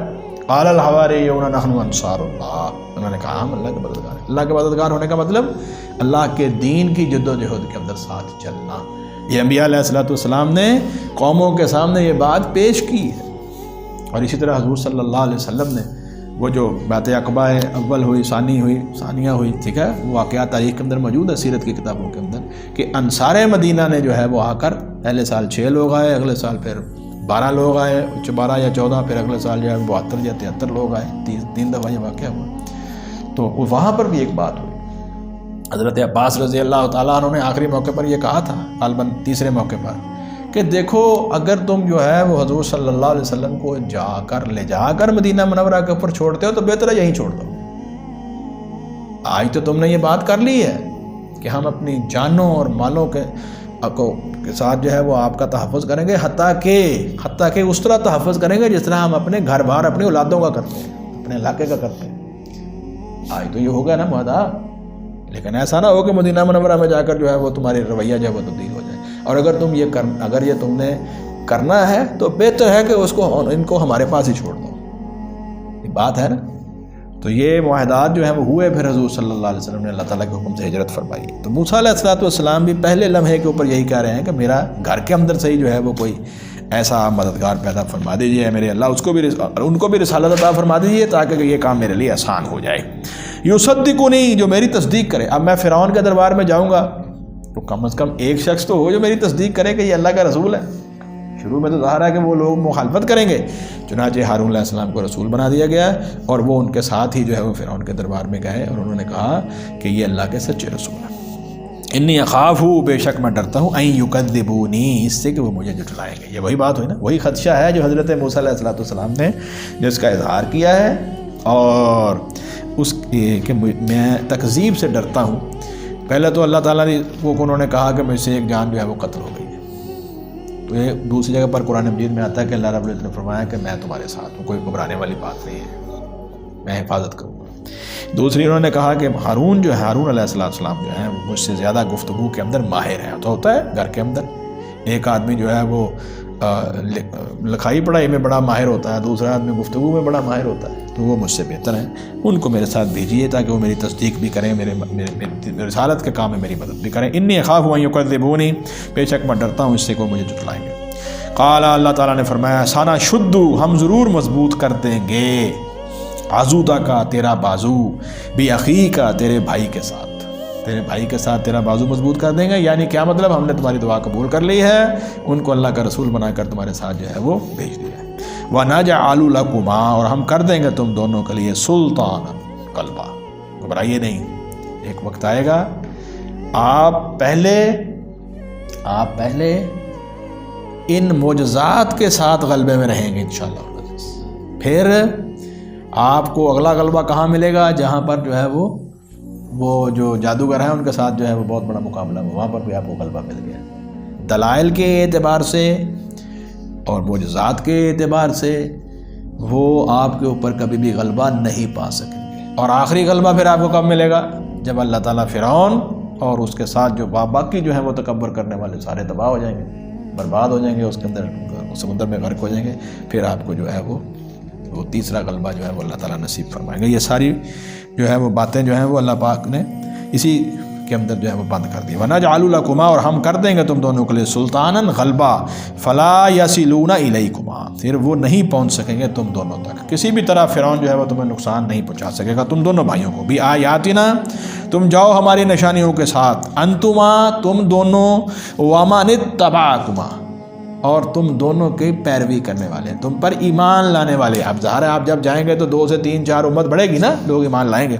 قال الحواریون نحن انصار اللہ، انہوں نے کہا ہم اللہ کے مددگار ہیں۔ اللہ کے مددگار ہونے کا مطلب اللہ کے دین کی جد و جہد کے اندر ساتھ چلنا۔ یہ انبیاء علیہ السلام نے قوموں کے سامنے یہ بات پیش کی ہے، اور اسی طرح حضور صلی اللہ علیہ وسلم نے وہ جو بیعت عقبہ اول ہوئی، ثانی ہوئی، ثانیہ ہوئی، ٹھیک ہے، وہ واقعات تاریخ کے اندر موجود ہے سیرت کی کتابوں کے اندر، کہ انصار مدینہ نے جو ہے وہ آ کر پہلے سال 6 لوگ آئے، اگلے سال پھر 12 لوگ آئے، 12 یا 14، پھر اگلے سال جو ہے 72 یا 73 لوگ آئے، 3 دفعہ یہ واقعہ ہوا۔ تو وہاں پر بھی ایک بات ہوئی، حضرت عباس رضی اللہ تعالیٰ عنہ نے آخری موقع پر یہ کہا تھا، غالباً تیسرے موقع پر، کہ دیکھو اگر تم جو ہے وہ حضور صلی اللہ علیہ وسلم کو لے جا کر مدینہ منورہ کے اوپر چھوڑتے ہو تو بہتر ہے یہیں چھوڑ دو۔ آج تو تم نے یہ بات کر لی ہے کہ ہم اپنی جانوں اور مالوں کے ساتھ جو ہے وہ آپ کا تحفظ کریں گے، حتیٰ کہ اس طرح تحفظ کریں گے جس طرح ہم اپنے گھر بار اپنی اولادوں کا کرتے ہیں، اپنے علاقے کا کرتے ہیں۔ آج تو یہ ہو گیا نا معاہدہ، لیکن ایسا نہ ہو کہ مدینہ منورہ میں جا کر جو ہے وہ تمہاری رویہ جو ہے وہ تبدیل ہو جائے۔ اور اگر یہ تم نے کرنا ہے تو بہتر ہے کہ ان کو ہمارے پاس ہی چھوڑ دو۔ یہ بات ہے نا۔ تو یہ معاہدات جو ہیں وہ ہوئے، پھر حضور صلی اللہ علیہ وسلم نے اللہ تعالیٰ کے حکم سے ہجرت فرمائی۔ تو موسیٰ علیہ السلام بھی پہلے لمحے کے اوپر یہی کہہ رہے ہیں کہ میرا گھر کے اندر سے ہی جو ہے وہ کوئی ایسا مددگار پیدا فرما دیجیے میرے اللہ، ان کو بھی رسالت عطا فرما دیجیے تاکہ یہ کام میرے لیے آسان ہو جائے۔ یصدقنی، جو میری تصدیق کرے۔ اب میں فرعون کے دربار میں جاؤں گا تو کم از کم ایک شخص تو ہو جو میری تصدیق کرے کہ یہ اللہ کا رسول ہے۔ شروع میں تو ظاہر ہے کہ وہ لوگ مخالفت کریں گے، چنانچہ ہارون علیہ السلام کو رسول بنا دیا گیا، اور وہ ان کے ساتھ ہی جو ہے وہ فرعون کے دربار میں گئے، اور انہوں نے کہا کہ یہ اللہ کے سچے رسول ہیں۔ انی اخاف، بے شک میں ڈرتا ہوں، ان یکذبونی، اس سے کہ وہ مجھے جھٹلائیں گے۔ یہ وہی بات ہوئی نا، وہی خدشہ ہے جو حضرت موسیٰ علیہ السلام نے جس کا اظہار کیا ہے، اور اس کہ میں تکذیب سے ڈرتا ہوں۔ پہلے تو اللہ تعالیٰ نے انہوں نے کہا کہ مجھ سے ایک جان جو ہے وہ قتل ہو گئی ہے، تو یہ دوسری جگہ پر قرآن مجید میں آتا ہے کہ اللہ رب العزت نے فرمایا کہ میں تمہارے ساتھ ہوں، کوئی گھبرانے والی بات نہیں ہے، میں حفاظت کروں گا۔ دوسری انہوں نے کہا کہ ہارون علیہ السلام جو ہے وہ مجھ سے زیادہ گفتگو کے اندر ماہر ہیں۔ تو ہوتا ہے گھر کے اندر ایک آدمی جو ہے وہ لکھائی پڑھائی میں بڑا ماہر ہوتا ہے، دوسرا آدمی گفتگو میں بڑا ماہر ہوتا ہے، تو وہ مجھ سے بہتر ہیں، ان کو میرے ساتھ بھیجیے تاکہ وہ میری تصدیق بھی کریں، میرے رسالت کے کام میں میری مدد بھی کریں۔ انی اخاف ان یکذبونی، بے شک میں ڈرتا ہوں اس سے کہ وہ مجھے جھٹلائیں گے۔ قال، اللہ تعالیٰ نے فرمایا، سنشد، ہم ضرور مضبوط کر دیں گے، عضدہ کا تیرا بازو، باخیک کا تیرے بھائی کے ساتھ، تیرے بھائی کے ساتھ تیرا بازو مضبوط کر دیں گے۔ یعنی کیا مطلب؟ ہم نے تمہاری دعا قبول کر لی ہے، ان کو اللہ کا رسول بنا کر تمہارے ساتھ جو ہے وہ بھیج دیا ہے۔ وَنَجْعَلُ لَكُمَا، اور ہم کر دیں گے تم دونوں کے لیے سلطانا غلبہ۔ گھبرائیے نہیں، ایک وقت آئے گا آپ پہلے ان معجزات کے ساتھ غلبے میں رہیں گے انشاءاللہ، پھر آپ کو اگلا غلبہ کہاں ملے گا؟ جہاں پر جو ہے وہ جو جادوگر ہیں ان کے ساتھ جو ہے وہ بہت بڑا مقابلہ ہوا، وہاں پر بھی آپ کو غلبہ مل گیا۔ دلائل کے اعتبار سے اور معجزات کے اعتبار سے وہ آپ کے اوپر کبھی بھی غلبہ نہیں پا سکیں گے۔ اور آخری غلبہ پھر آپ کو کب ملے گا؟ جب اللہ تعالیٰ فرعون اور اس کے ساتھ جو باقی جو ہیں وہ تکبر کرنے والے سارے تباہ ہو جائیں گے، برباد ہو جائیں گے، اس کے اندر سمندر میں غرق ہو جائیں گے، پھر آپ کو جو ہے وہ تیسرا غلبہ جو ہے وہ اللہ تعالیٰ نصیب فرمائیں گے۔ یہ ساری جو ہے وہ باتیں جو ہیں وہ اللہ پاک نے اسی کے اندر جو ہے وہ بند کر دی۔ وَنَجْعَلُ لَكُمَا، اور ہم کر دیں گے تم دونوں کے لیے سلطاناً غلبہ، فَلَا يَصِلُونَ إِلَيْكُمَا، پھر وہ نہیں پہنچ سکیں گے تم دونوں تک، کسی بھی طرح فرعون جو ہے وہ تمہیں نقصان نہیں پہنچا سکے گا تم دونوں بھائیوں کو۔ بِآیاتِنَا، تم جاؤ ہماری نشانیوں کے ساتھ، أَنْتُمَا، تم دونوں، وَمَنِ اتَّبَعَكُمَا، اور تم دونوں کی پیروی کرنے والے، تم پر ایمان لانے والے۔ اب ظاہر ہے آپ جب جائیں گے تو 2 سے 3 4 امت بڑھے گی نا، لوگ ایمان لائیں گے۔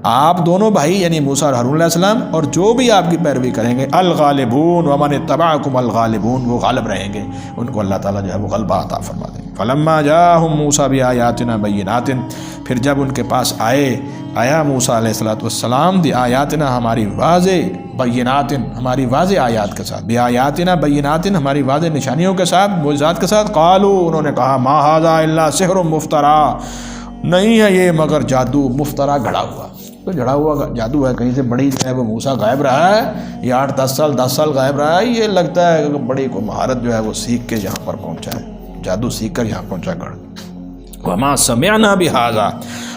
آپ دونوں بھائی یعنی موسیٰ اور ہارون علیہ السلام، اور جو بھی آپ کی پیروی کریں گے، الغالبون ومن اتبعکم الغالبون، وہ غالب رہیں گے، ان کو اللہ تعالیٰ جو ہے وہ غلبہ عطا فرما دیں گے۔ فلما جاءهم موسیٰ بآیاتنا بینات، پھر جب ان کے پاس آیا موسیٰ علیہ الصلوۃ والسلام بآیاتنا ہماری واضح، بینات ہماری واضح آیات کے ساتھ، بآیاتنا بینات ہماری واضح نشانیوں کے ساتھ، معجزات کے ساتھ، قالوا انہوں نے کہا ما ھذا الا سحر مفترا، نہیں ہے یہ مگر جادو مفترا گھڑا ہوا، تو جڑا ہوا جادو ہے، کہیں سے بڑی جو ہے وہ موسیٰ غائب رہا ہے، یہ 8-10 سال غائب رہا ہے، یہ لگتا ہے کہ بڑی کو مہارت جو ہے وہ سیکھ کے یہاں پر پہنچا ہے، جادو سیکھ کر یہاں پہنچا گڑھ۔ وما سمعنا بہذا،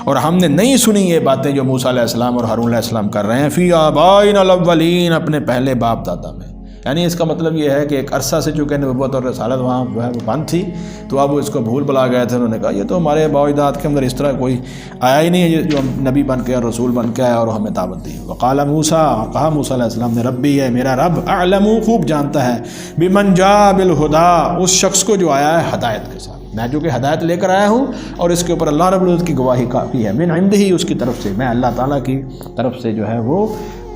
اور ہم نے نہیں سنی یہ باتیں جو موسیٰ علیہ السلام اور ہارون علیہ السلام کر رہے ہیں، فی آبائنا الاولین، اپنے پہلے باپ دادا میں، یعنی اس کا مطلب یہ ہے کہ ایک عرصہ سے چونکہ نبوت اور رسالت وہاں جو ہے وہ بند تھی، تو اب وہ اس کو بھول بلا گئے تھے، انہوں نے کہا یہ تو ہمارے آباء و اجداد کے اندر اس طرح کوئی آیا ہی نہیں ہے جو نبی بن کے اور رسول بن کے آیا اور ہمیں دعوت دی۔ وقال موسیٰ، کہا موسیٰ علیہ السلام نے، ربی ہے میرا رب، اعلم خوب جانتا ہے، بمن جاء بالہدی، اس شخص کو جو آیا ہے ہدایت کے ساتھ، میں جو کہ ہدایت لے کر آیا ہوں اور اس کے اوپر اللہ رب العزت کی گواہی کافی ہے، من عندہ ہی، اس کی طرف سے، میں اللہ تعالیٰ کی طرف سے جو ہے وہ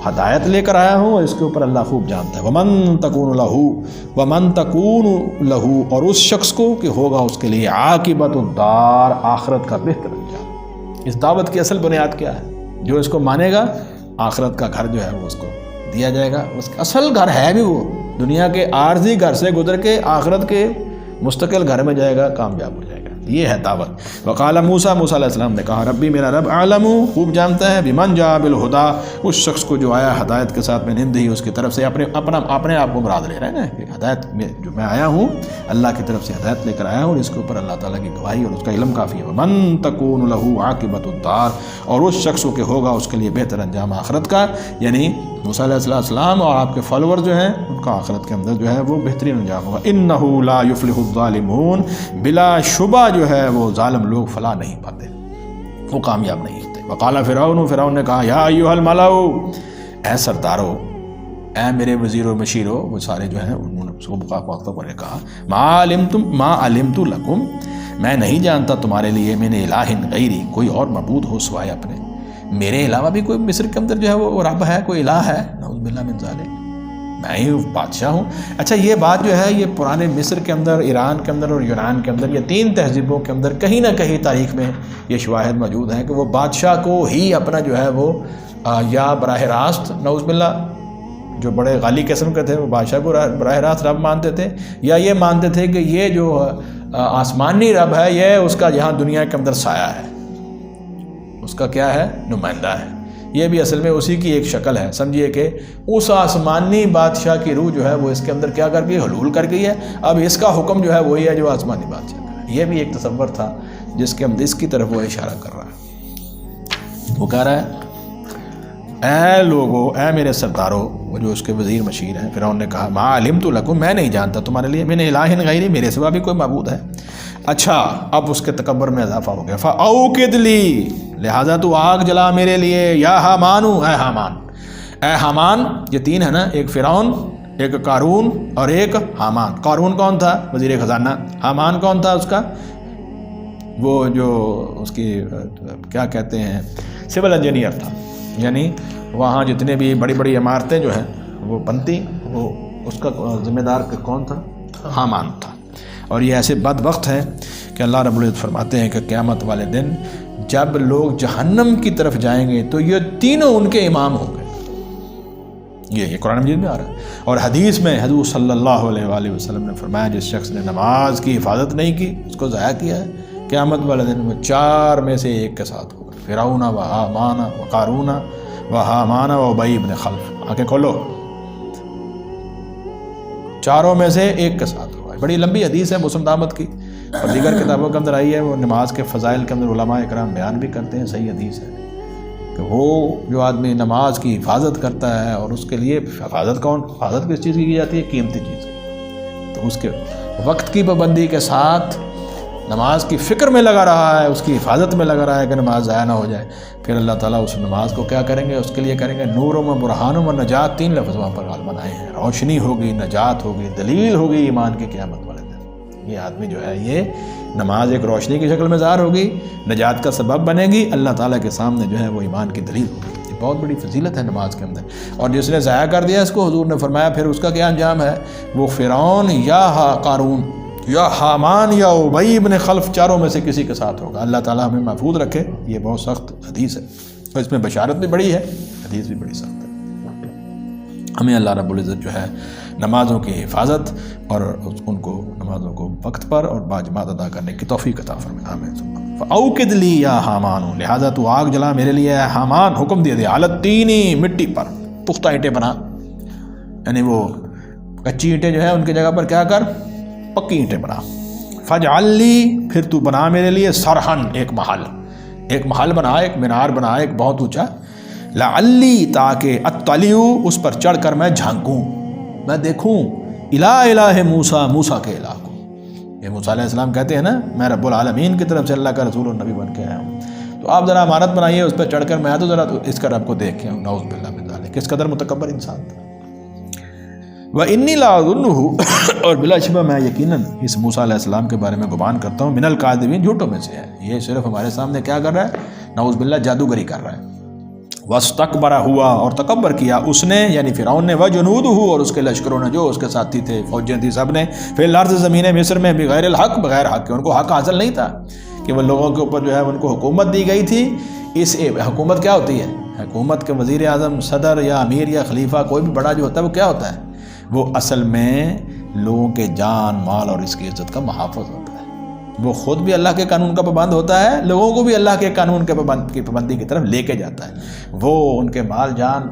ہدایت لے کر آیا ہوں اور اس کے اوپر اللہ خوب جانتا ہے۔ ومن تکون لہو، اور اس شخص کو کہ ہوگا اس کے لیے عاقبت الدار، آخرت کا بہتر انجام۔ اس دعوت کی اصل بنیاد کیا ہے؟ جو اس کو مانے گا آخرت کا گھر جو ہے وہ اس کو دیا جائے گا، اس کا اصل گھر ہے بھی وہ دنیا کے عارضی گھر سے گزر کے آخرت کے مستقل گھر میں جائے گا، کامیاب ہو جائے گا، یہ ہے دعوت۔ وقال موسیٰ، موسیٰ علیہ السلام نے کہا، ربی میرا رب اعلم خوب جانتا ہے، بمن جاء بالہدی، اس شخص کو جو آیا ہدایت کے ساتھ، من عندہ ہی، اس کی طرف سے، اپنے آپ کو مراد لے رہے ہیں نا کہ ہدایت میں جو میں آیا ہوں اللہ کی طرف سے ہدایت لے کر آیا ہوں اور اس کے اوپر اللہ تعالیٰ کی گواہی اور اس کا علم کافی ہے۔ ومن تکون لہ عاقبت الدار، اور اس شخص کو کہ ہوگا اس کے لیے بہتر انجام آخرت کا، یعنی موسیٰ علیہ السلام اور آپ کے فالوور جو ہیں ان کا آخرت کے اندر جو ہے وہ بہترین انجام ہوگا۔ انہ لا یفلح الظالمون، بلا شبہ جو ہے وہ ظالم لوگ فلاح نہیں پاتے، وہ کامیاب نہیں ہوتے۔ وقال فرعون، فرعون نے کہا، یا ایھا الملأ، اے سردارو، اے میرے وزیر و مشیرو، وہ سارے جو ہیں انہوں نے اس کو مخاطب نے کہا، ما علمت لکم، میں نہیں جانتا تمہارے لیے، من الہ غیری، کوئی اور معبود ہو سوائے اپنے، میرے علاوہ بھی کوئی مصر کے اندر جو ہے وہ رب ہے، کوئی الہ ہے، نعوذ باللہ من ذالک، میں ہی بادشاہ ہوں۔ اچھا یہ بات جو ہے یہ پرانے مصر کے اندر، ایران کے اندر اور یونان کے اندر، یہ 3 تہذیبوں کے اندر کہیں نہ کہیں تاریخ میں یہ شواہد موجود ہیں کہ وہ بادشاہ کو ہی اپنا جو ہے وہ یا براہ راست، نعوذ باللہ، جو بڑے غالی قسم کے تھے وہ بادشاہ کو براہ راست رب مانتے تھے، یا یہ مانتے تھے کہ یہ جو آسمانی رب ہے یہ اس کا یہاں دنیا کے اندر سایہ ہے، اس کا کیا ہے، نمائندہ ہے، یہ بھی اصل میں اسی کی ایک شکل ہے۔ سمجھیے کہ اس آسمانی بادشاہ کی روح جو ہے وہ اس کے اندر کیا کر گئی، حلول کر گئی ہے، اب اس کا حکم جو ہے وہی ہے جو آسمانی بادشاہ کا ہے۔ یہ بھی ایک تصور تھا جس کے اندر اس کی طرف وہ اشارہ کر رہا ہے، وہ کہہ رہا ہے، اے لوگو، اے میرے سردارو، وہ جو اس کے وزیر مشیر ہیں۔ فرعون نے کہا، ما علمت لکم، میں نہیں جانتا تمہارے لیے، من الہ غیری، میرے سوا بھی کوئی معبود ہے۔ اچھا اب اس کے تکبر میں اضافہ ہو گیا، فاوقد لی، لہذا تو آگ جلا میرے لیے، یا حامان، اے حامان، اے حامان، یہ 3 ہے نا، ایک فرعون، ایک قارون اور ایک حامان۔ قارون کون تھا؟ وزیر خزانہ۔ حامان کون تھا؟ اس کا وہ جو اس کی کیا کہتے ہیں، سول انجینئر تھا، یعنی وہاں جتنے بھی بڑی بڑی عمارتیں جو ہیں وہ بنتی، وہ اس کا ذمہ دار کون تھا؟ حامان تھا۔ اور یہ ایسے بدبخت ہیں کہ اللہ رب العزت فرماتے ہیں کہ قیامت والے دن جب لوگ جہنم کی طرف جائیں گے تو یہ تینوں ان کے امام ہوں گے، یہ قرآن مجید میں آ رہا ہے۔ اور حدیث میں حضور صلی اللہ علیہ وآلہ وسلم نے فرمایا، جس شخص نے نماز کی حفاظت نہیں کی، اس کو ضائع کیا ہے، قیامت والے دن وہ 4 میں سے ایک کے ساتھ ہوگا، فرعون و حامان و قارون و حامان و ابی بن خلف۔ آنکھیں کھولو، 4 میں سے ایک کے ساتھ ہوگا۔ بڑی لمبی حدیث ہے مسلم احمد کی اور دیگر کتابوں کے اندر آئی ہے، وہ نماز کے فضائل کے اندر علماء اکرام بیان بھی کرتے ہیں، صحیح حدیث ہے کہ وہ جو آدمی نماز کی حفاظت کرتا ہے، اور اس کے لیے حفاظت حفاظت کس چیز کی جاتی ہے؟ قیمتی چیز کی، تو اس کے وقت کی پابندی کے ساتھ نماز کی فکر میں لگا رہا ہے، اس کی حفاظت میں لگا رہا ہے کہ نماز ضائع نہ ہو جائے، پھر اللہ تعالیٰ اس نماز کو کیا کریں گے؟ اس کے لیے کریں گے نور و برہان و نجات، 3 لفظ وہاں پر غالباً آئے ہیں، روشنی ہوگی، نجات ہوگی، دلیل ہوگی ایمان کی قیامت والے دن۔ یہ آدمی جو ہے یہ نماز ایک روشنی کی شکل میں ظاہر ہوگی، نجات کا سبب بنے گی، اللہ تعالیٰ کے سامنے جو ہے وہ ایمان کی دلیل ہوگی۔ یہ بہت بڑی فضیلت ہے نماز کے اندر۔ اور جس نے ضائع کر دیا اس کو، حضور نے فرمایا پھر اس کا کیا انجام ہے؟ وہ فرعون یا قارون یا حامان یا ابی ابن خلف، چاروں میں سے کسی کے ساتھ ہوگا۔ اللہ تعالیٰ ہمیں محفوظ رکھے۔ یہ بہت سخت حدیث ہے اور اس میں بشارت بھی بڑی ہے، حدیث بھی بڑی سخت ہے۔ ہمیں اللہ رب العزت جو ہے نمازوں کی حفاظت اور ان کو نمازوں کو وقت پر اور باجماعت ادا کرنے کی توفیق عطا فرمائے، آمین۔ فاوقد لی یا حامان، لہذا تو آگ جلا میرے لیے اے حامان، حکم دے دے، علت تینی، مٹی پر، پختہ اینٹیں بنا، یعنی وہ کچی اینٹیں جو ہے ان کی جگہ پر کیا کر، پکی اینٹیں بنا۔ فجعل لی، پھر تو بنا میرے لیے، سرحن، ایک محل بنا، ایک مینار بنا، ایک بہت اونچا، لعلی، تاکہ اطلع، اس پر چڑھ کر میں جھانکوں، میں دیکھوں، الہ موسیٰ، موسیٰ کے الہ کو۔ یہ موسیٰ علیہ السلام کہتے ہیں نا میں رب العالمین کی طرف سے اللہ کا رسول اور نبی بن کے آیا ہوں، تو آپ ذرا امانت بنائیے، اس پہ چڑھ کر میں تو ذرا اس کا رب کو دیکھ کے آؤں، نعوذ باللہ من ذالک، کس قدر متکبر انسان تھا۔ وَإِنِّي لَأَظُنُّهُ، اور بلا شبہ میں یقیناً اس موسیٰ علیہ السلام کے بارے میں گمان کرتا ہوں، من الکاذبین، جھوٹوں میں سے ہے، یہ صرف ہمارے سامنے کیا کر رہا ہے، نعوذ باللہ جادوگری کر رہا ہے۔ وَاسْتَكْبَرَ، ہوا اور تکبر کیا اس نے، یعنی فرعون نے، وَجُنُودُهُ، اور اس کے لشکروں نے، جو اس کے ساتھی تھے، فوجیں تھی، سب نے، فِي الْأَرْضِ، زمین مصر میں، بغیر الحق، بغیر حق کے، ان کو حق حاصل نہیں تھا کہ وہ لوگوں کے اوپر جو ہے ان کو حکومت دی گئی تھی۔ اس حکومت کیا ہوتی ہے، حکومت کے وزیر اعظم، صدر یا امیر یا خلیفہ، کوئی بھی بڑا جو ہوتا ہے وہ کیا ہوتا ہے، وہ اصل میں لوگوں کے جان مال اور اس کی عزت کا محافظ ہوتا ہے۔ وہ خود بھی اللہ کے قانون کا پابند ہوتا ہے، لوگوں کو بھی اللہ کے قانون کے پابندی کی طرف لے کے جاتا ہے۔ وہ ان کے مال جان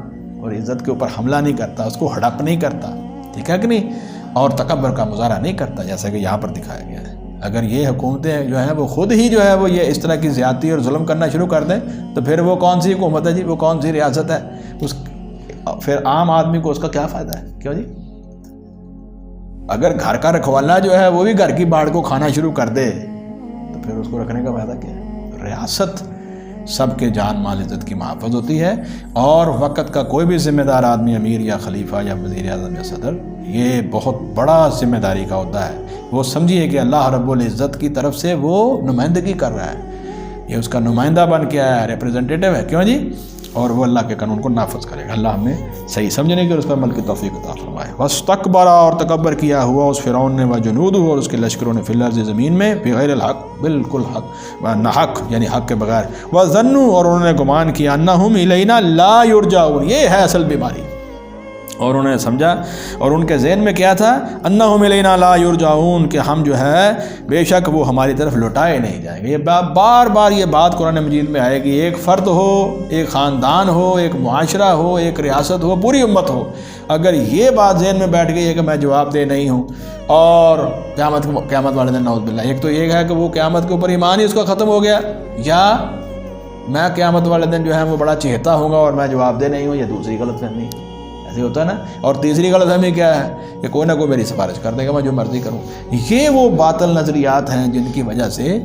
اور عزت کے اوپر حملہ نہیں کرتا، اس کو ہڑپ نہیں کرتا، ٹھیک ہے کہ نہیں، اور تکبر کا مظاہرہ نہیں کرتا، جیسا کہ یہاں پر دکھایا گیا ہے۔ اگر یہ حکومتیں جو ہیں وہ خود ہی جو ہے وہ یہ اس طرح کی زیادتی اور ظلم کرنا شروع کر دیں تو پھر وہ کون سی حکومت ہے جی، وہ کون سی ریاست ہے، پھر عام آدمی کو اس کا کیا فائدہ ہے، کیوں جی؟ اگر گھر کا رکھوالا جو ہے وہ بھی گھر کی باڑ کو کھانا شروع کر دے تو پھر اس کو رکھنے کا فائدہ کیا ہے؟ ریاست سب کے جان مال عزت کی محافظ ہوتی ہے، اور وقت کا کوئی بھی ذمہ دار آدمی، امیر یا خلیفہ یا وزیر اعظم یا صدر، یہ بہت بڑا ذمہ داری کا ہوتا ہے۔ وہ سمجھیے کہ اللہ رب العزت کی طرف سے وہ نمائندگی کر رہا ہے، یہ اس کا نمائندہ بن کے آیا ہے، ریپریزنٹیٹیو ہے، کیوں جی؟ اور وہ اللہ کے قانون کو نافذ کرے گا۔ اللہ ہمیں صحیح سمجھنے کی اور اس پر عمل کی توفیق عطا فرمائے۔ وَاسْتَكْبَرَ، اور تکبر کیا ہوا اس فرعون نے، وَجُنُودُهُ، اور اس کے لشکروں نے، فِي الْأَرْضِ، زمین میں، بغیر الحق، بالکل حق نہ حق، یعنی حق کے بغیر، وَظَنُّوا، اور انہوں نے گمان کیا، أَنَّهُمْ إِلَيْنَا لَا يُرْجَعُونَ، یہ ہے اصل بیماری، اور انہوں نے سمجھا اور ان کے ذہن میں کیا تھا، انہم الینا لا یرجعون، کہ ہم جو ہے بے شک وہ ہماری طرف لوٹائے نہیں جائیں گے۔ یہ بار بار یہ بات قرآن مجید میں آئے گی، ایک فرد ہو، ایک خاندان ہو، ایک معاشرہ ہو، ایک ریاست ہو، پوری امت ہو، اگر یہ بات ذہن میں بیٹھ گئی ہے کہ میں جواب دہ نہیں ہوں، اور قیامت والے دن نعوذ باللہ، ایک تو یہ ہے کہ وہ قیامت کے اوپر ایمان ہی اس کا ختم ہو گیا، یا میں قیامت والے دن جو ہے وہ بڑا چہتا ہوں گا اور میں جواب دہ نہیں ہوں، یہ دوسری غلط فہمی ایسے ہوتا ہے نا۔ اور تیسری غلط فہمی کیا ہے کہ کوئی نہ کوئی میری سفارش کر دے گا، میں جو مرضی کروں۔ یہ وہ باطل نظریات ہیں جن کی وجہ سے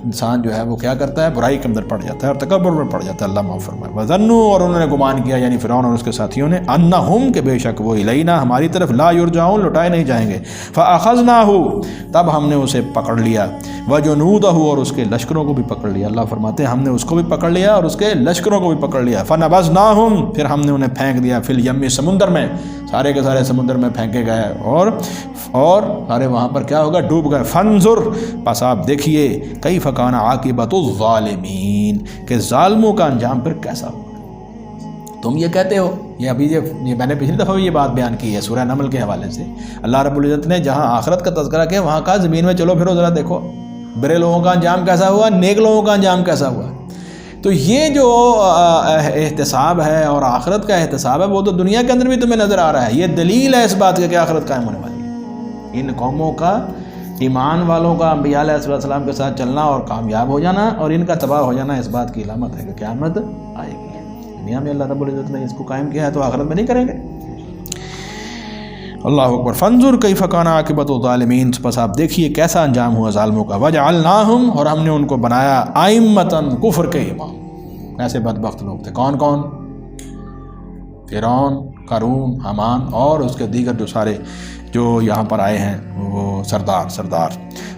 انسان جو ہے وہ کیا کرتا ہے، برائی کے اندر پڑ جاتا ہے اور تکبر میں پڑ جاتا ہے۔ اللہ معاف فرمائے۔ وَظَنُّوا، اور انہوں نے گمان کیا، یعنی فرعون اور اس کے ساتھیوں نے، انہم، کہ بے شک وہ، الینا، ہماری طرف، لا یرجعون، لوٹائے نہیں جائیں گے۔ فَأَخَذْنَاهُ، تب ہم نے اسے پکڑ لیا، وَجُنُودَهُ، اور اس کے لشکروں کو بھی پکڑ لیا۔ اللہ فرماتے ہیں ہم نے اس کو بھی پکڑ لیا اور اس کے لشکروں کو بھی پکڑ لیا۔ فَنَبَذْنَاهُمْ، پھر ہم نے انہیں پھینک دیا، فِي الْيَمِّ، سمندر میں، سارے کے سارے سمندر میں پھینکے گئے، اور سارے وہاں پر کیا ہوگا، ڈوب گئے۔ فانظر، پس آپ دیکھیے، کیف کان عاقبۃ الظالمین، کہ ظالموں کا انجام پھر کیسا ہوگا۔ تم یہ کہتے ہو، یہ ابھی یہ میں نے پچھلی دفعہ یہ بات بیان کی ہے سورہ نمل کے حوالے سے، اللہ رب العزت نے جہاں آخرت کا تذکرہ کیا وہاں کا زمین میں چلو پھرو ذرا دیکھو برے لوگوں کا انجام کیسا ہوا، نیک لوگوں کا انجام کیسا ہوا۔ تو یہ جو احتساب ہے اور آخرت کا احتساب ہے وہ تو دنیا کے اندر بھی تمہیں نظر آ رہا ہے، یہ دلیل ہے اس بات کی کہ آخرت قائم ہونے والی ہے۔ ان قوموں کا، ایمان والوں کا انبیاء علیہ السلام کے ساتھ چلنا اور کامیاب ہو جانا، اور ان کا تباہ ہو جانا اس بات کی علامت ہے کہ قیامت آئے گی۔ دنیا میں اللہ رب العزت نے اس کو قائم کیا ہے تو آخرت میں نہیں کریں گے۔ اللہ اکبر۔ فانظر کیف کان عاقبۃ الظالمین، پس آپ دیکھیے کیسا انجام ہوا ظالموں کا۔ وجعلناہم، اور ہم نے ان کو بنایا، ائمۃ، کفر کے امام۔ ایسے بدبخت لوگ تھے، کون کون؟ فرعون، قارون، حامان، اور اس کے دیگر جو سارے جو یہاں پر آئے ہیں وہ سردار۔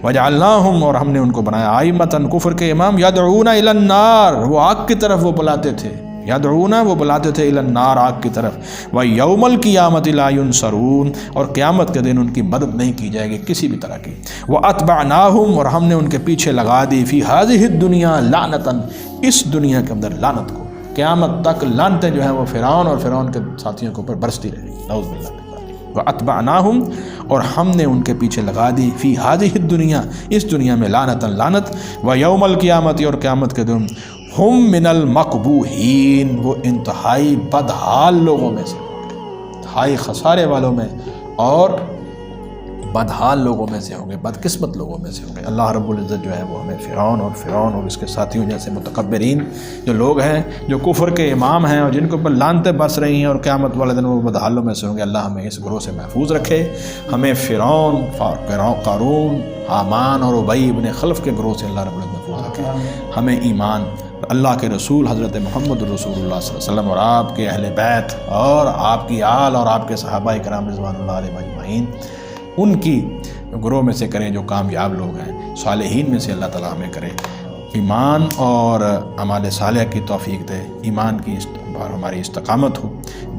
وجعلناہم، اور ہم نے ان کو بنایا، ائمۃ، کفر کے امام، یدعون الی النار، وہ آگ کی طرف وہ بلاتے تھے، یدعونا وہ بلاتے تھے الی النار آگ کی طرف، ویوم القیامت لا ینصرون اور قیامت کے دن ان کی مدد نہیں کی جائے گی کسی بھی طرح کی، واتبعناہم اور ہم نے ان کے پیچھے لگا دی فی ہذہ الدنیا لعنتاً اس دنیا کے اندر لعنت کو، قیامت تک لعنتیں جو ہیں وہ فرعون اور فرعون کے ساتھیوں کے اوپر برستی رہیں گی، نعوذ باللہ من ذالک۔ واتبعناہم اور ہم نے ان کے پیچھے لگا دی فی ہذہ الدنیا اس دنیا میں لعنتاً لعنت، ویوم القیامت اور قیامت کے دن ہم من المقبوحین وہ انتہائی بدحال لوگوں میں سے ہوں گے، انتہائی خسارے والوں میں اور بدحال لوگوں میں سے ہوں گے، بدقسمت لوگوں میں سے ہوں گے۔ اللہ رب العزت جو ہے وہ ہمیں فرعون اور اس کے ساتھیوں جیسے متکبرین جو لوگ ہیں، جو کفر کے امام ہیں اور جن کے اوپر لعنتیں برس رہی ہیں اور قیامت والے دن وہ بدحالوں میں سے ہوں گے، اللہ ہمیں اس گروہ سے محفوظ رکھے، ہمیں فرعون، قارون، حامان اور ابی ابن خلف کے گروہ سے اللہ رب العزت محفوظ رکھے، ہمیں ایمان اللہ کے رسول حضرت محمد رسول اللہ صلی اللہ علیہ وسلم اور آپ کے اہل بیت اور آپ کی آل اور آپ کے صحابہ کرام رضوان اللہ علیہم اجمعین ان کی گروہ میں سے کریں جو کامیاب لوگ ہیں، صالحین میں سے اللہ تعالیٰ ہمیں کرے، ایمان اور اعمال صالحہ کی توفیق دے، ایمان کی پر ہماری استقامت ہو،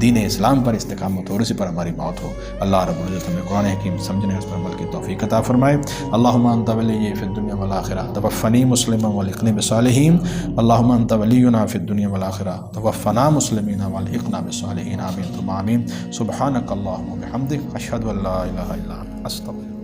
دین اسلام پر استقامت ہو اور اسی پر ہماری موت ہو۔ اللہ رب العزت ہمیں قرآن حکیم سمجھنے اس پر عمل کی توفیق عطا فرمائے۔ اللہم انت ولی فی الدنیا والآخرہ توفنی مسلما والحقنی بالصالحین، اللہم انت ولینا فی الدنیا والآخرہ توفنا مسلمین والحقنا بالصالحین، آمین ثم آمین۔ سبحانک اللہم وبحمدک، اشہد ان لا الہ الا انت، استغفرک۔